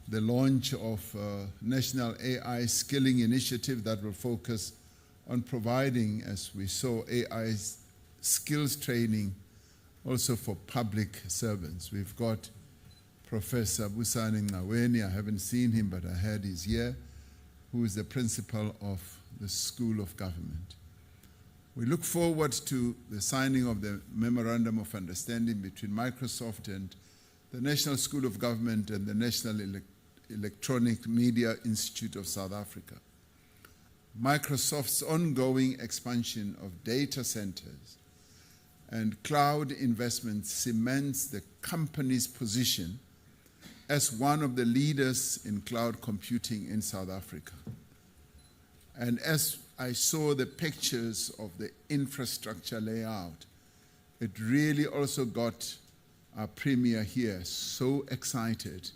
the launch of a National AI Skilling Initiative that will focus on providing, as we saw, AI skills training also for public servants. We've got Professor Busani Ngaweni, I haven't seen him, but I heard he's here, who is the principal of the School of Government. We look forward to the signing of the Memorandum of Understanding between Microsoft and the National School of Government and the National Electronic Media Institute of South Africa. Microsoft's ongoing expansion of data centers and cloud investment cements the company's position as one of the leaders in cloud computing in South Africa. And as I saw the pictures of the infrastructure layout, it really also got our premier here so excited,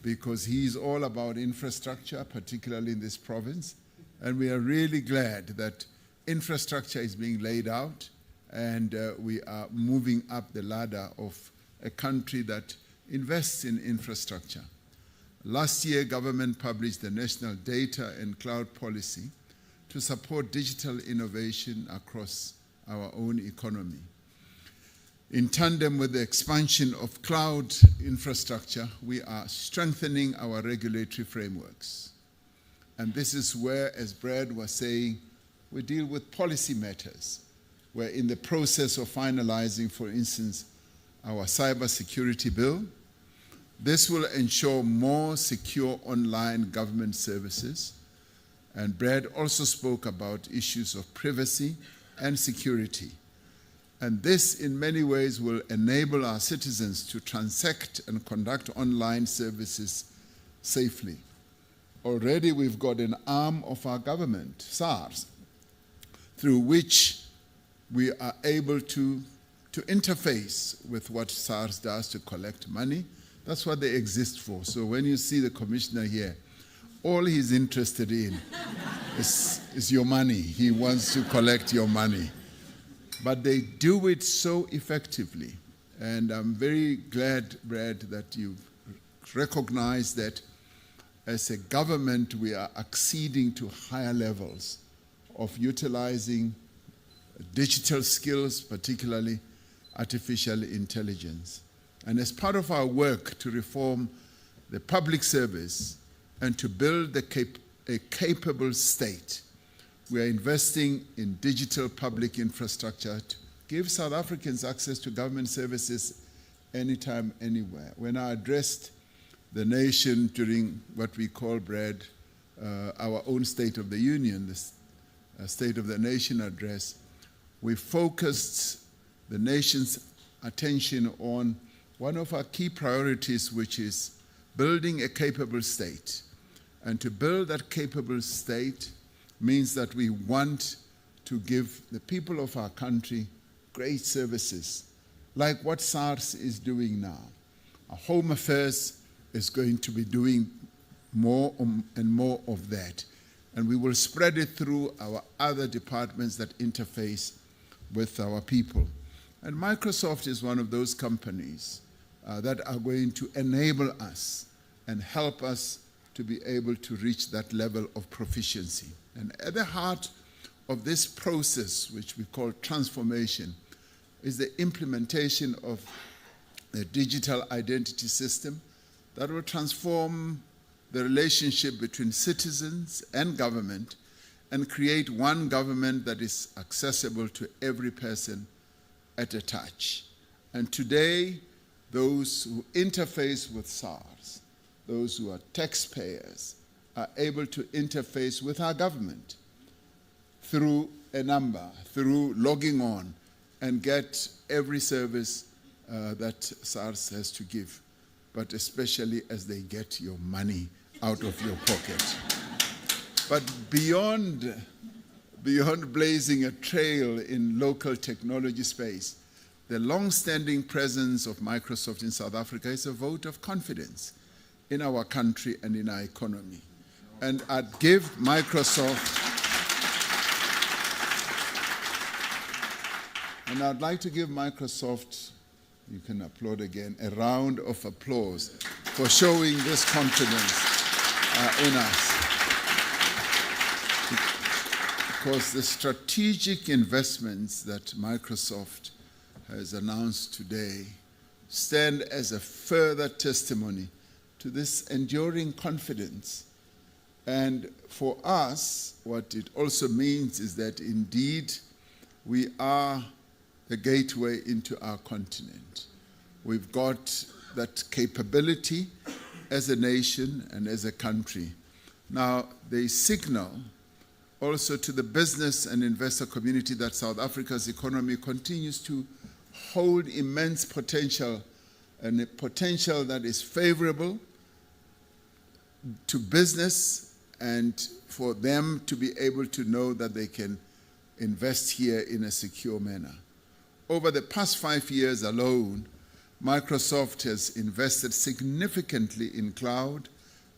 because he's all about infrastructure, particularly in this province. And we are really glad that infrastructure is being laid out, and we are moving up the ladder of a country that invests in infrastructure. Last year, government published the National Data and Cloud Policy to support digital innovation across our own economy. In tandem with the expansion of cloud infrastructure, we are strengthening our regulatory frameworks. And this is where, as Brad was saying, we deal with policy matters. We're in the process of finalizing, for instance, our cybersecurity bill. This will ensure more secure online government services. And Brad also spoke about issues of privacy and security. And this, in many ways, will enable our citizens to transact and conduct online services safely. Already we've got an arm of our government, SARS, through which we are able to interface with what SARS does to collect money. That's what they exist for. So when you see the commissioner here, all he's interested in is your money. He wants to collect your money. But they do it so effectively. And I'm very glad, Brad, that you've recognized that as a government, we are acceding to higher levels of utilizing digital skills, particularly artificial intelligence. And as part of our work to reform the public service and to build a capable state, we are investing in digital public infrastructure to give South Africans access to government services anytime, anywhere. When I addressed the nation during what we call, Brad, our own State of the Union, the State of the Nation address, we focused the nation's attention on one of our key priorities, which is building a capable state. And to build that capable state means that we want to give the people of our country great services, like what SARS is doing now. Our Home Affairs is going to be doing more and more of that. And we will spread it through our other departments that interface with our people. And Microsoft is one of those companies that are going to enable us and help us to be able to reach that level of proficiency. And at the heart of this process, which we call transformation, is the implementation of a digital identity system that will transform the relationship between citizens and government and create one government that is accessible to every person at a touch. And today, those who interface with SARS, those who are taxpayers, are able to interface with our government through a number, through logging on, and get every service that SARS has to give, but especially as they get your money out of your pocket. But beyond blazing a trail in local technology space, the long-standing presence of Microsoft in South Africa is a vote of confidence in our country and in our economy. And I'd give Microsoft, and I'd like to give Microsoft, you can applaud again, a round of applause for showing this confidence in us. Because the strategic investments that Microsoft has announced today stand as a further testimony to this enduring confidence. And for us, what it also means is that indeed we are the gateway into our continent. We've got that capability as a nation and as a country. Now, they signal also to the business and investor community that South Africa's economy continues to hold immense potential, and a potential that is favorable to business and for them to be able to know that they can invest here in a secure manner. Over the past 5 years alone, Microsoft has invested significantly in cloud,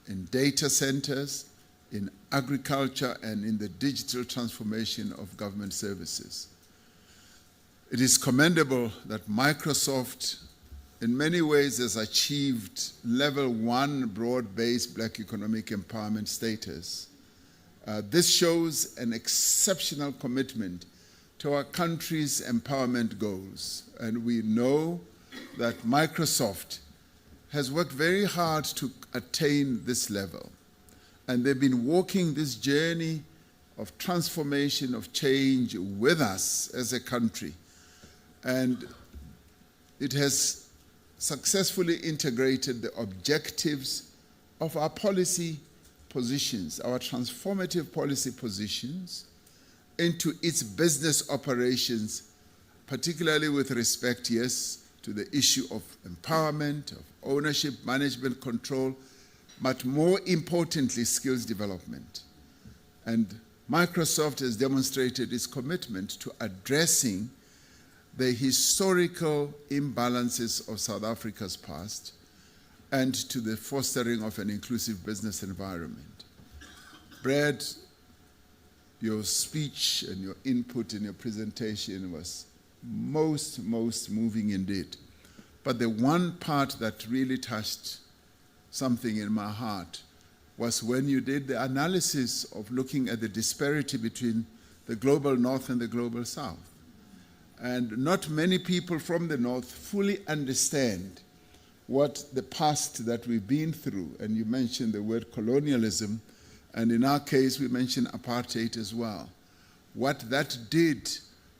in data centers, in agriculture, and in the digital transformation of government services. It is commendable that Microsoft, in many ways, has achieved level 1 broad-based Black economic empowerment status. This shows an exceptional commitment to our country's empowerment goals. And we know that Microsoft has worked very hard to attain this level. And they've been walking this journey of transformation, of change with us as a country. And it has successfully integrated the objectives of our policy positions, our transformative policy positions, into its business operations, particularly with respect, yes, to the issue of empowerment, of ownership, management, control, but more importantly, skills development. And Microsoft has demonstrated its commitment to addressing the historical imbalances of South Africa's past and to the fostering of an inclusive business environment. Brad, your speech and your input in your presentation was most moving indeed. But the one part that really touched something in my heart was when you did the analysis of looking at the disparity between the global north and the global south. And not many people from the north fully understand what the past that we've been through, and you mentioned the word colonialism, and in our case we mentioned apartheid as well, what that did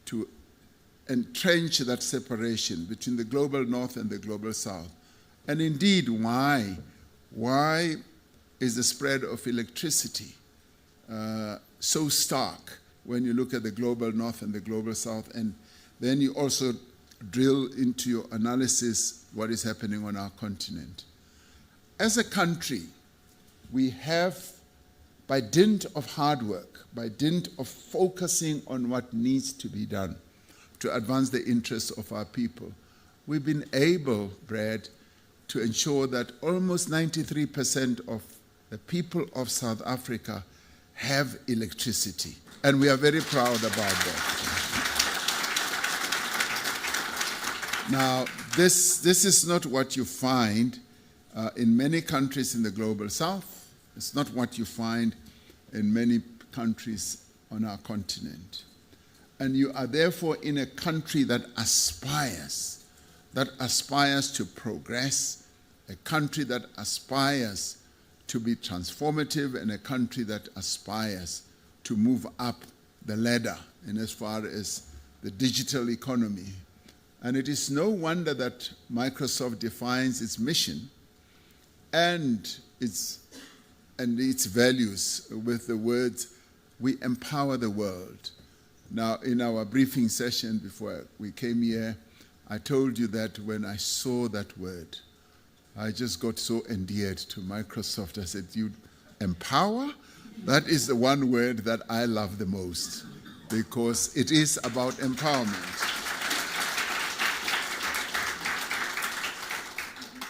to entrench that separation between the global north and the global south. And indeed, why is the spread of electricity so stark when you look at the global north and the global south? And then you also drill into your analysis what is happening on our continent. As a country, we have, by dint of hard work, by dint of focusing on what needs to be done to advance the interests of our people, we've been able, Brad, to ensure that almost 93% of the people of South Africa have electricity. And we are very proud about that. Now, this is not what you find in many countries in the global south. It's not what you find in many countries on our continent. And you are therefore in a country that aspires to progress, a country that aspires to be transformative, and a country that aspires to move up the ladder in as far as the digital economy. And it is no wonder that Microsoft defines its mission and its values with the words, "We empower the world." Now, in our briefing session before we came here, I told you that when I saw that word, I just got so endeared to Microsoft. I said, "You empower?" That is the one word that I love the most, because it is about empowerment.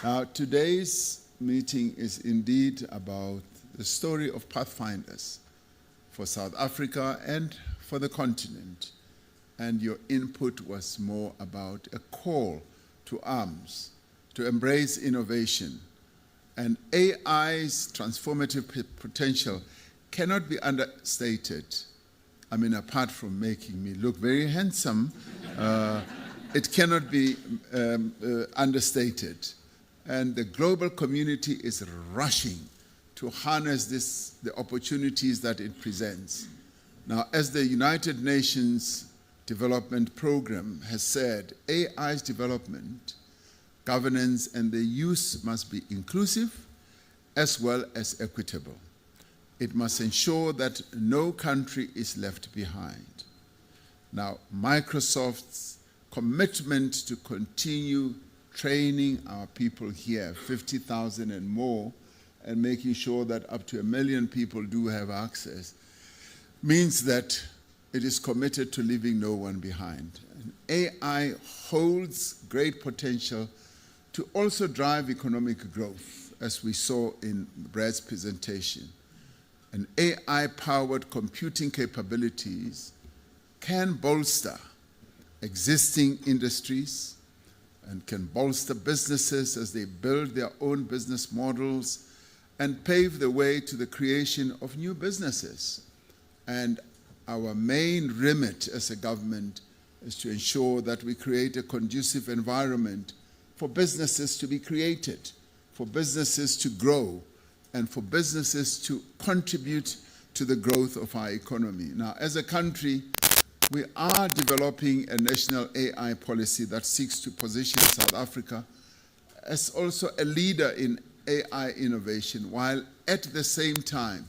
Now, today's meeting is indeed about the story of pathfinders for South Africa and for the continent. And your input was more about a call to arms, to embrace innovation. And AI's transformative potential cannot be understated. I mean, apart from making me look very handsome, it cannot be understated. And the global community is rushing to harness the opportunities that it presents. Now, as the United Nations Development Program has said, AI's development, governance, and the use must be inclusive as well as equitable. It must ensure that no country is left behind. Now, Microsoft's commitment to continue training our people here, 50,000 and more, and making sure that up to 1 million people do have access, means that it is committed to leaving no one behind. And AI holds great potential to also drive economic growth, as we saw in Brad's presentation. And AI-powered computing capabilities can bolster existing industries and can bolster businesses as they build their own business models and pave the way to the creation of new businesses. And our main remit as a government is to ensure that we create a conducive environment for businesses to be created, for businesses to grow, and for businesses to contribute to the growth of our economy. Now, as a country, we are developing a national AI policy that seeks to position South Africa as also a leader in AI innovation, while at the same time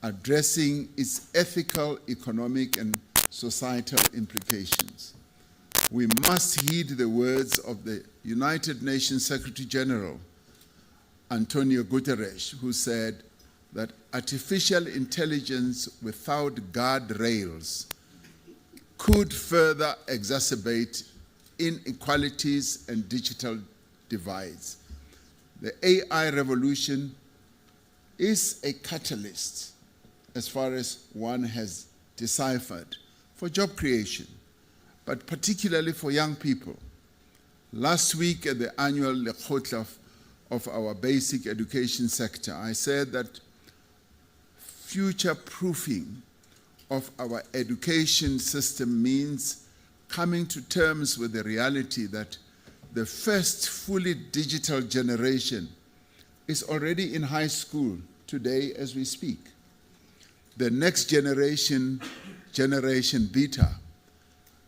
addressing its ethical, economic, and societal implications. We must heed the words of the United Nations Secretary General, Antonio Guterres, who said that artificial intelligence without guardrails could further exacerbate inequalities and digital divides. The AI revolution is a catalyst, as far as one has deciphered, for job creation, but particularly for young people. Last week at the annual Lekgotla of our basic education sector, I said that future-proofing of our education system means coming to terms with the reality that the first fully digital generation is already in high school today as we speak. The next generation, Generation Beta,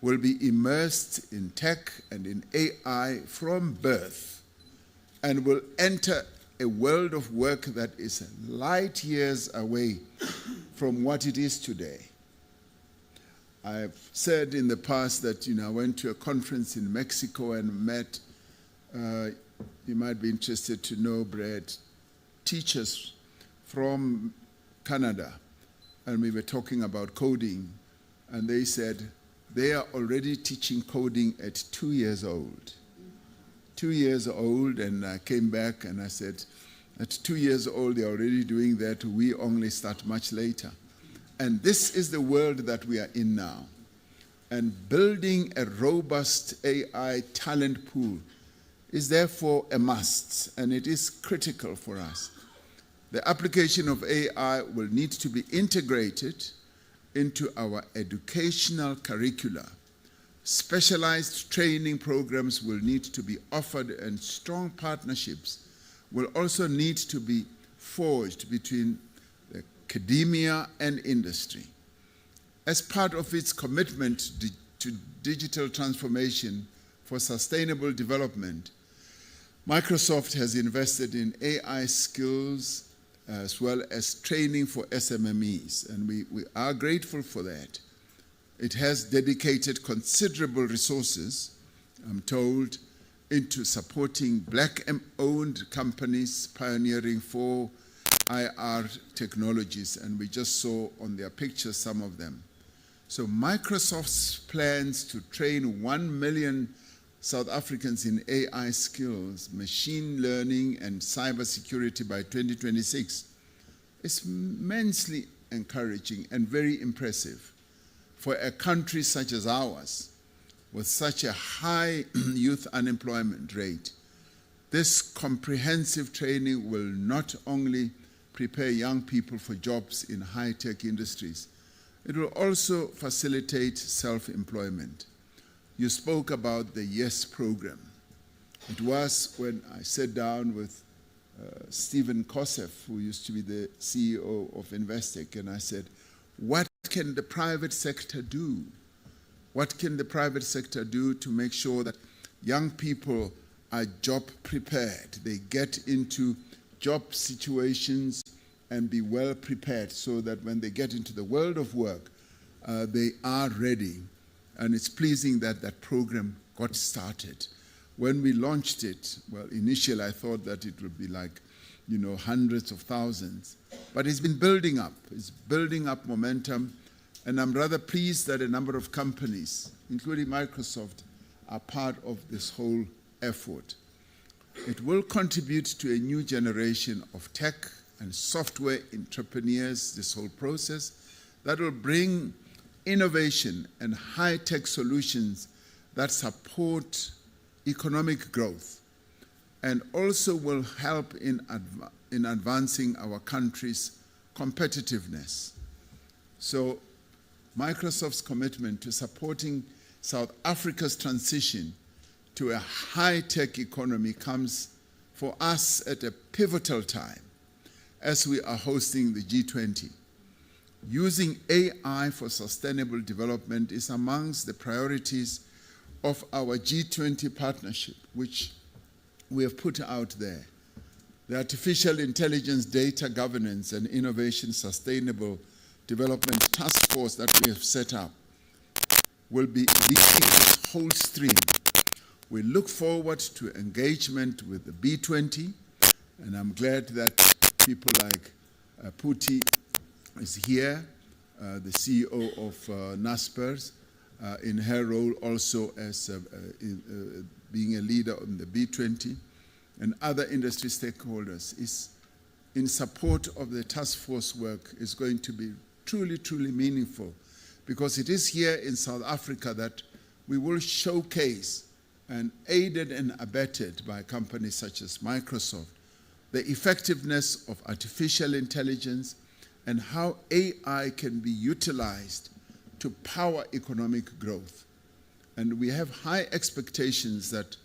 will be immersed in tech and in AI from birth and will enter a world of work that is light years away from what it is today. I've said in the past that I went to a conference in Mexico and met, you might be interested to know, Brad, teachers from Canada, and we were talking about coding, and they said they are already teaching coding at 2 years old. 2 years old, and I came back and I said, at 2 years old, they're already doing that. We only start much later. And this is the world that we are in now. And building a robust AI talent pool is therefore a must, and it is critical for us. The application of AI will need to be integrated into our educational curricula. Specialized training programs will need to be offered, and strong partnerships will also need to be forged between academia and industry. As part of its commitment to digital transformation for sustainable development, Microsoft has invested in AI skills as well as training for SMMEs, and we are grateful for that. It has dedicated considerable resources, I'm told, into supporting Black-owned companies pioneering for IR technologies, and we just saw on their pictures some of them. So Microsoft's plans to train 1 million South Africans in AI skills, machine learning, and cybersecurity by 2026 is immensely encouraging and very impressive for a country such as ours, with such a high youth unemployment rate. This comprehensive training will not only prepare young people for jobs in high-tech industries, it will also facilitate self-employment. You spoke about the YES program. It was when I sat down with Stephen Kosef, who used to be the CEO of Investec, and I said, what can the private sector do? What can the private sector do to make sure that young people are job prepared? They get into job situations and be well prepared so that when they get into the world of work, they are ready. And it's pleasing that that program got started. When we launched it, well, initially I thought that it would be like, hundreds of thousands. But it's been building up. It's building up momentum. And I'm rather pleased that a number of companies, including Microsoft, are part of this whole effort. It will contribute to a new generation of tech and software entrepreneurs, this whole process, that will bring innovation and high-tech solutions that support economic growth and also will help in advancing our country's competitiveness. So Microsoft's commitment to supporting South Africa's transition to a high-tech economy comes for us at a pivotal time as we are hosting the G20. Using AI for sustainable development is amongst the priorities of our G20 partnership, which we have put out there. The Artificial Intelligence Data Governance and Innovation Sustainable Development Task Force that we have set up will be leading this whole stream. We look forward to engagement with the B20, and I'm glad that people like Puti is here, the CEO of Naspers, in her role also as being a leader on the B20, and other industry stakeholders, is in support of the task force work is going to be truly, truly meaningful, because it is here in South Africa that we will showcase, and aided and abetted by companies such as Microsoft, the effectiveness of artificial intelligence and how AI can be utilized to power economic growth. And we have high expectations that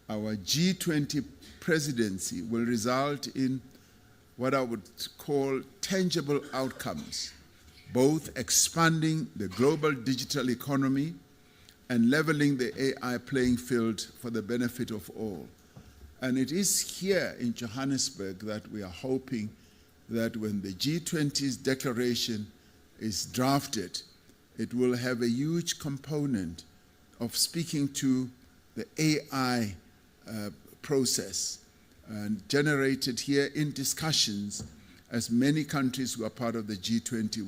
our G20 presidency will result in what I would call tangible outcomes, both expanding the global digital economy and leveling the AI playing field for the benefit of all. And it is here in Johannesburg that we are hoping that when the G20's declaration is drafted, it will have a huge component of speaking to the AI process and generated here in discussions, as many countries who are part of the G20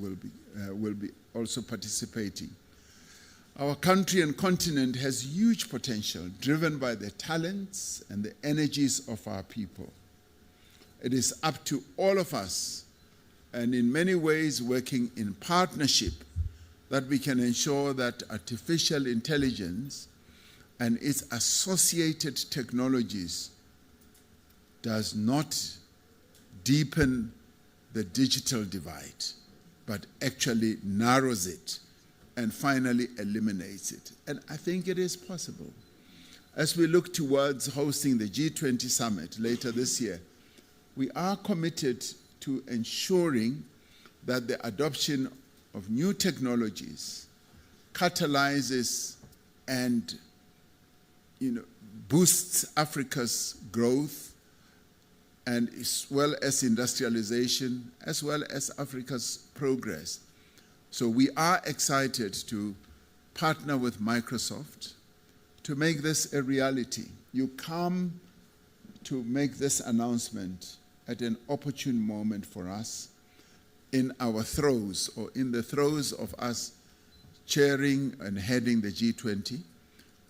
will be also participating. Our country and continent has huge potential, driven by the talents and the energies of our people. It is up to all of us, and in many ways working in partnership, that we can ensure that artificial intelligence and its associated technologies does not deepen the digital divide, but actually narrows it and finally eliminates it. And I think it is possible. As we look towards hosting the G20 summit later this year, we are committed to ensuring that the adoption of new technologies catalyzes and boosts Africa's growth, and as well as industrialization, as well as Africa's progress. So we are excited to partner with Microsoft to make this a reality. You come to make this announcement at an opportune moment for us in our throes, or in the throes of us chairing and heading the G20.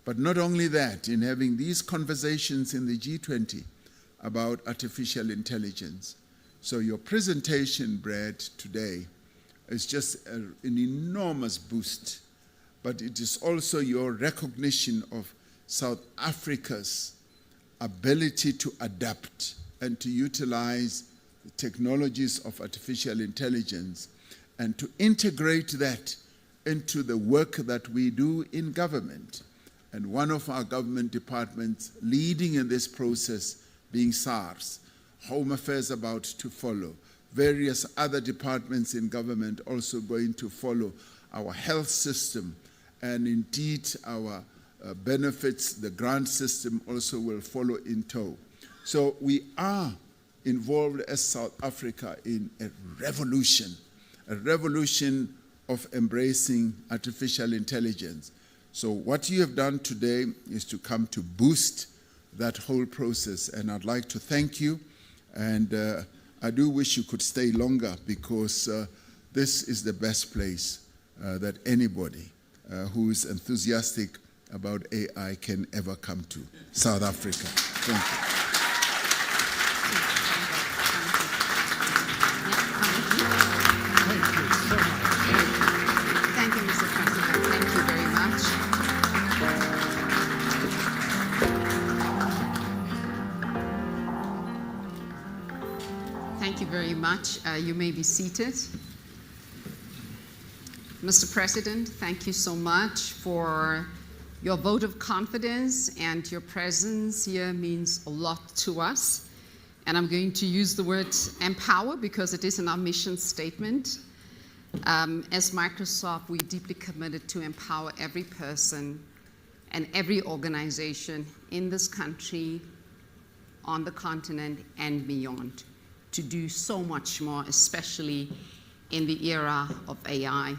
But not only that, in having these conversations in the G20 about artificial intelligence. So your presentation, Brad, today is just an enormous boost, but it is also your recognition of South Africa's ability to adapt and to utilize the technologies of artificial intelligence and to integrate that into the work that we do in government. And one of our government departments leading in this process being SARS, Home Affairs about to follow, various other departments in government also going to follow, our health system, and indeed our benefits, the grant system also will follow in tow. So we are involved as South Africa in a revolution of embracing artificial intelligence. So what you have done today is to come to boost that whole process, and I'd like to thank you, and I do wish you could stay longer, because this is the best place that anybody who is enthusiastic about AI can ever come to. South Africa. Thank you. Thank you, Mr. President. Thank you very much. Thank you very much. You may be seated. Mr. President, thank you so much for your vote of confidence, and your presence here means a lot to us. And I'm going to use the word empower because it is in our mission statement. As Microsoft, we're deeply committed to empower every person and every organization in this country, on the continent, and beyond, to do so much more, especially in the era of AI.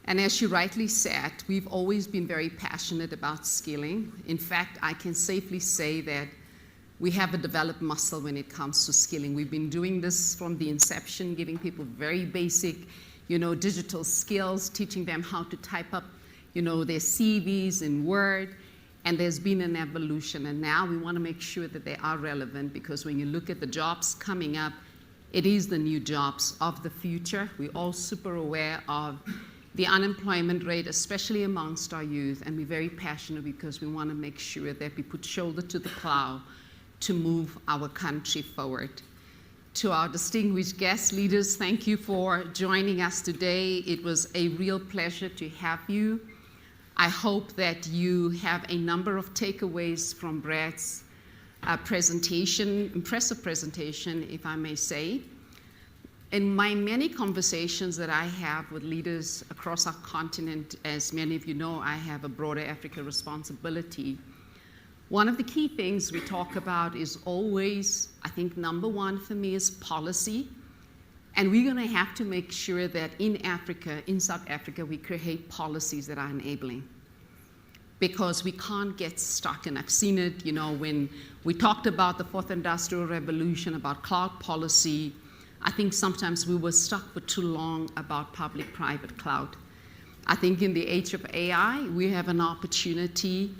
And as you rightly said, we've always been very passionate about skilling. In fact, I can safely say that we have a developed muscle when it comes to skilling. We've been doing this from the inception, giving people very basic, digital skills, teaching them how to type up, their CVs in Word. And there's been an evolution. And now we want to make sure that they are relevant, because when you look at the jobs coming up, it is the new jobs of the future. We're all super aware of the unemployment rate, especially amongst our youth, and we're very passionate because we want to make sure that we put shoulder to the plow to move our country forward. To our distinguished guest leaders, thank you for joining us today. It was a real pleasure to have you. I hope that you have a number of takeaways from Brad's presentation, impressive presentation, if I may say. In my many conversations that I have with leaders across our continent, as many of you know, I have a broader Africa responsibility. One of the key things we talk about is always, I think number one for me is policy. And we're going to have to make sure that in Africa, in South Africa, we create policies that are enabling. Because we can't get stuck, and I've seen it, when we talked about the Fourth Industrial Revolution, about cloud policy, I think sometimes we were stuck for too long about public-private cloud. I think in the age of AI, we have an opportunity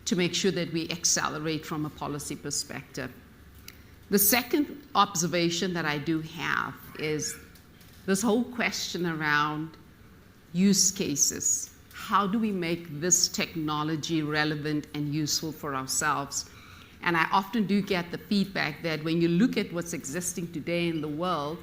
to make sure that we accelerate from a policy perspective. The second observation that I do have is this whole question around use cases. How do we make this technology relevant and useful for ourselves? And I often do get the feedback that when you look at what's existing today in the world,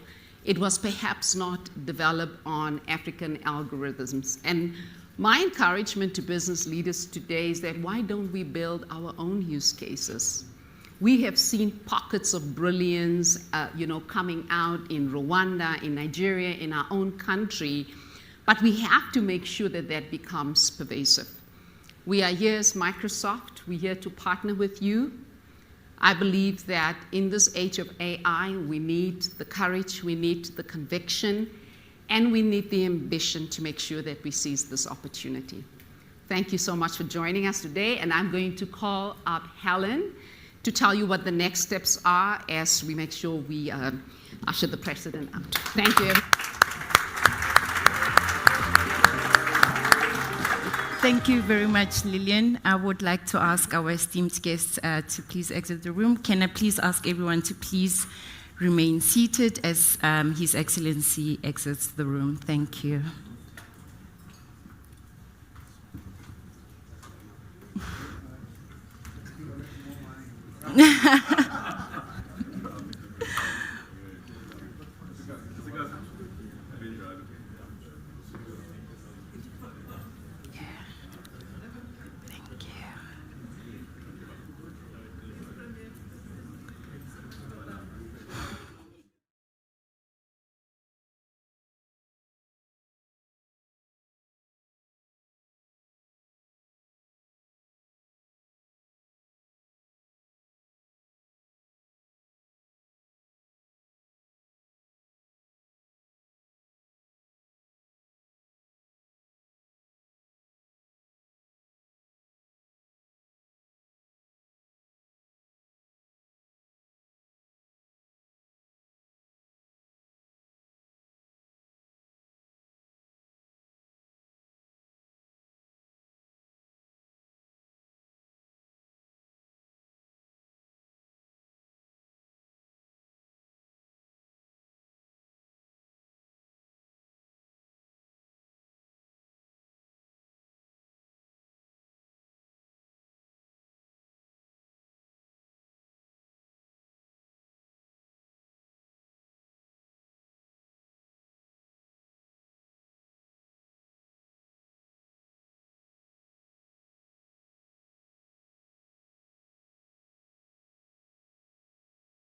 it was perhaps not developed on African algorithms. And my encouragement to business leaders today is that why don't we build our own use cases? We have seen pockets of brilliance, coming out in Rwanda, in Nigeria, in our own country, but we have to make sure that that becomes pervasive. We are here as Microsoft. We're here to partner with you. I believe that in this age of AI, we need the courage, we need the conviction, and we need the ambition to make sure that we seize this opportunity. Thank you so much for joining us today, and I'm going to call up Helen to tell you what the next steps are as we make sure we usher the president out. Thank you. Thank you very much, Lillian. I would like to ask our esteemed guests to please exit the room. Can I please ask everyone to please remain seated as His Excellency exits the room? Thank you.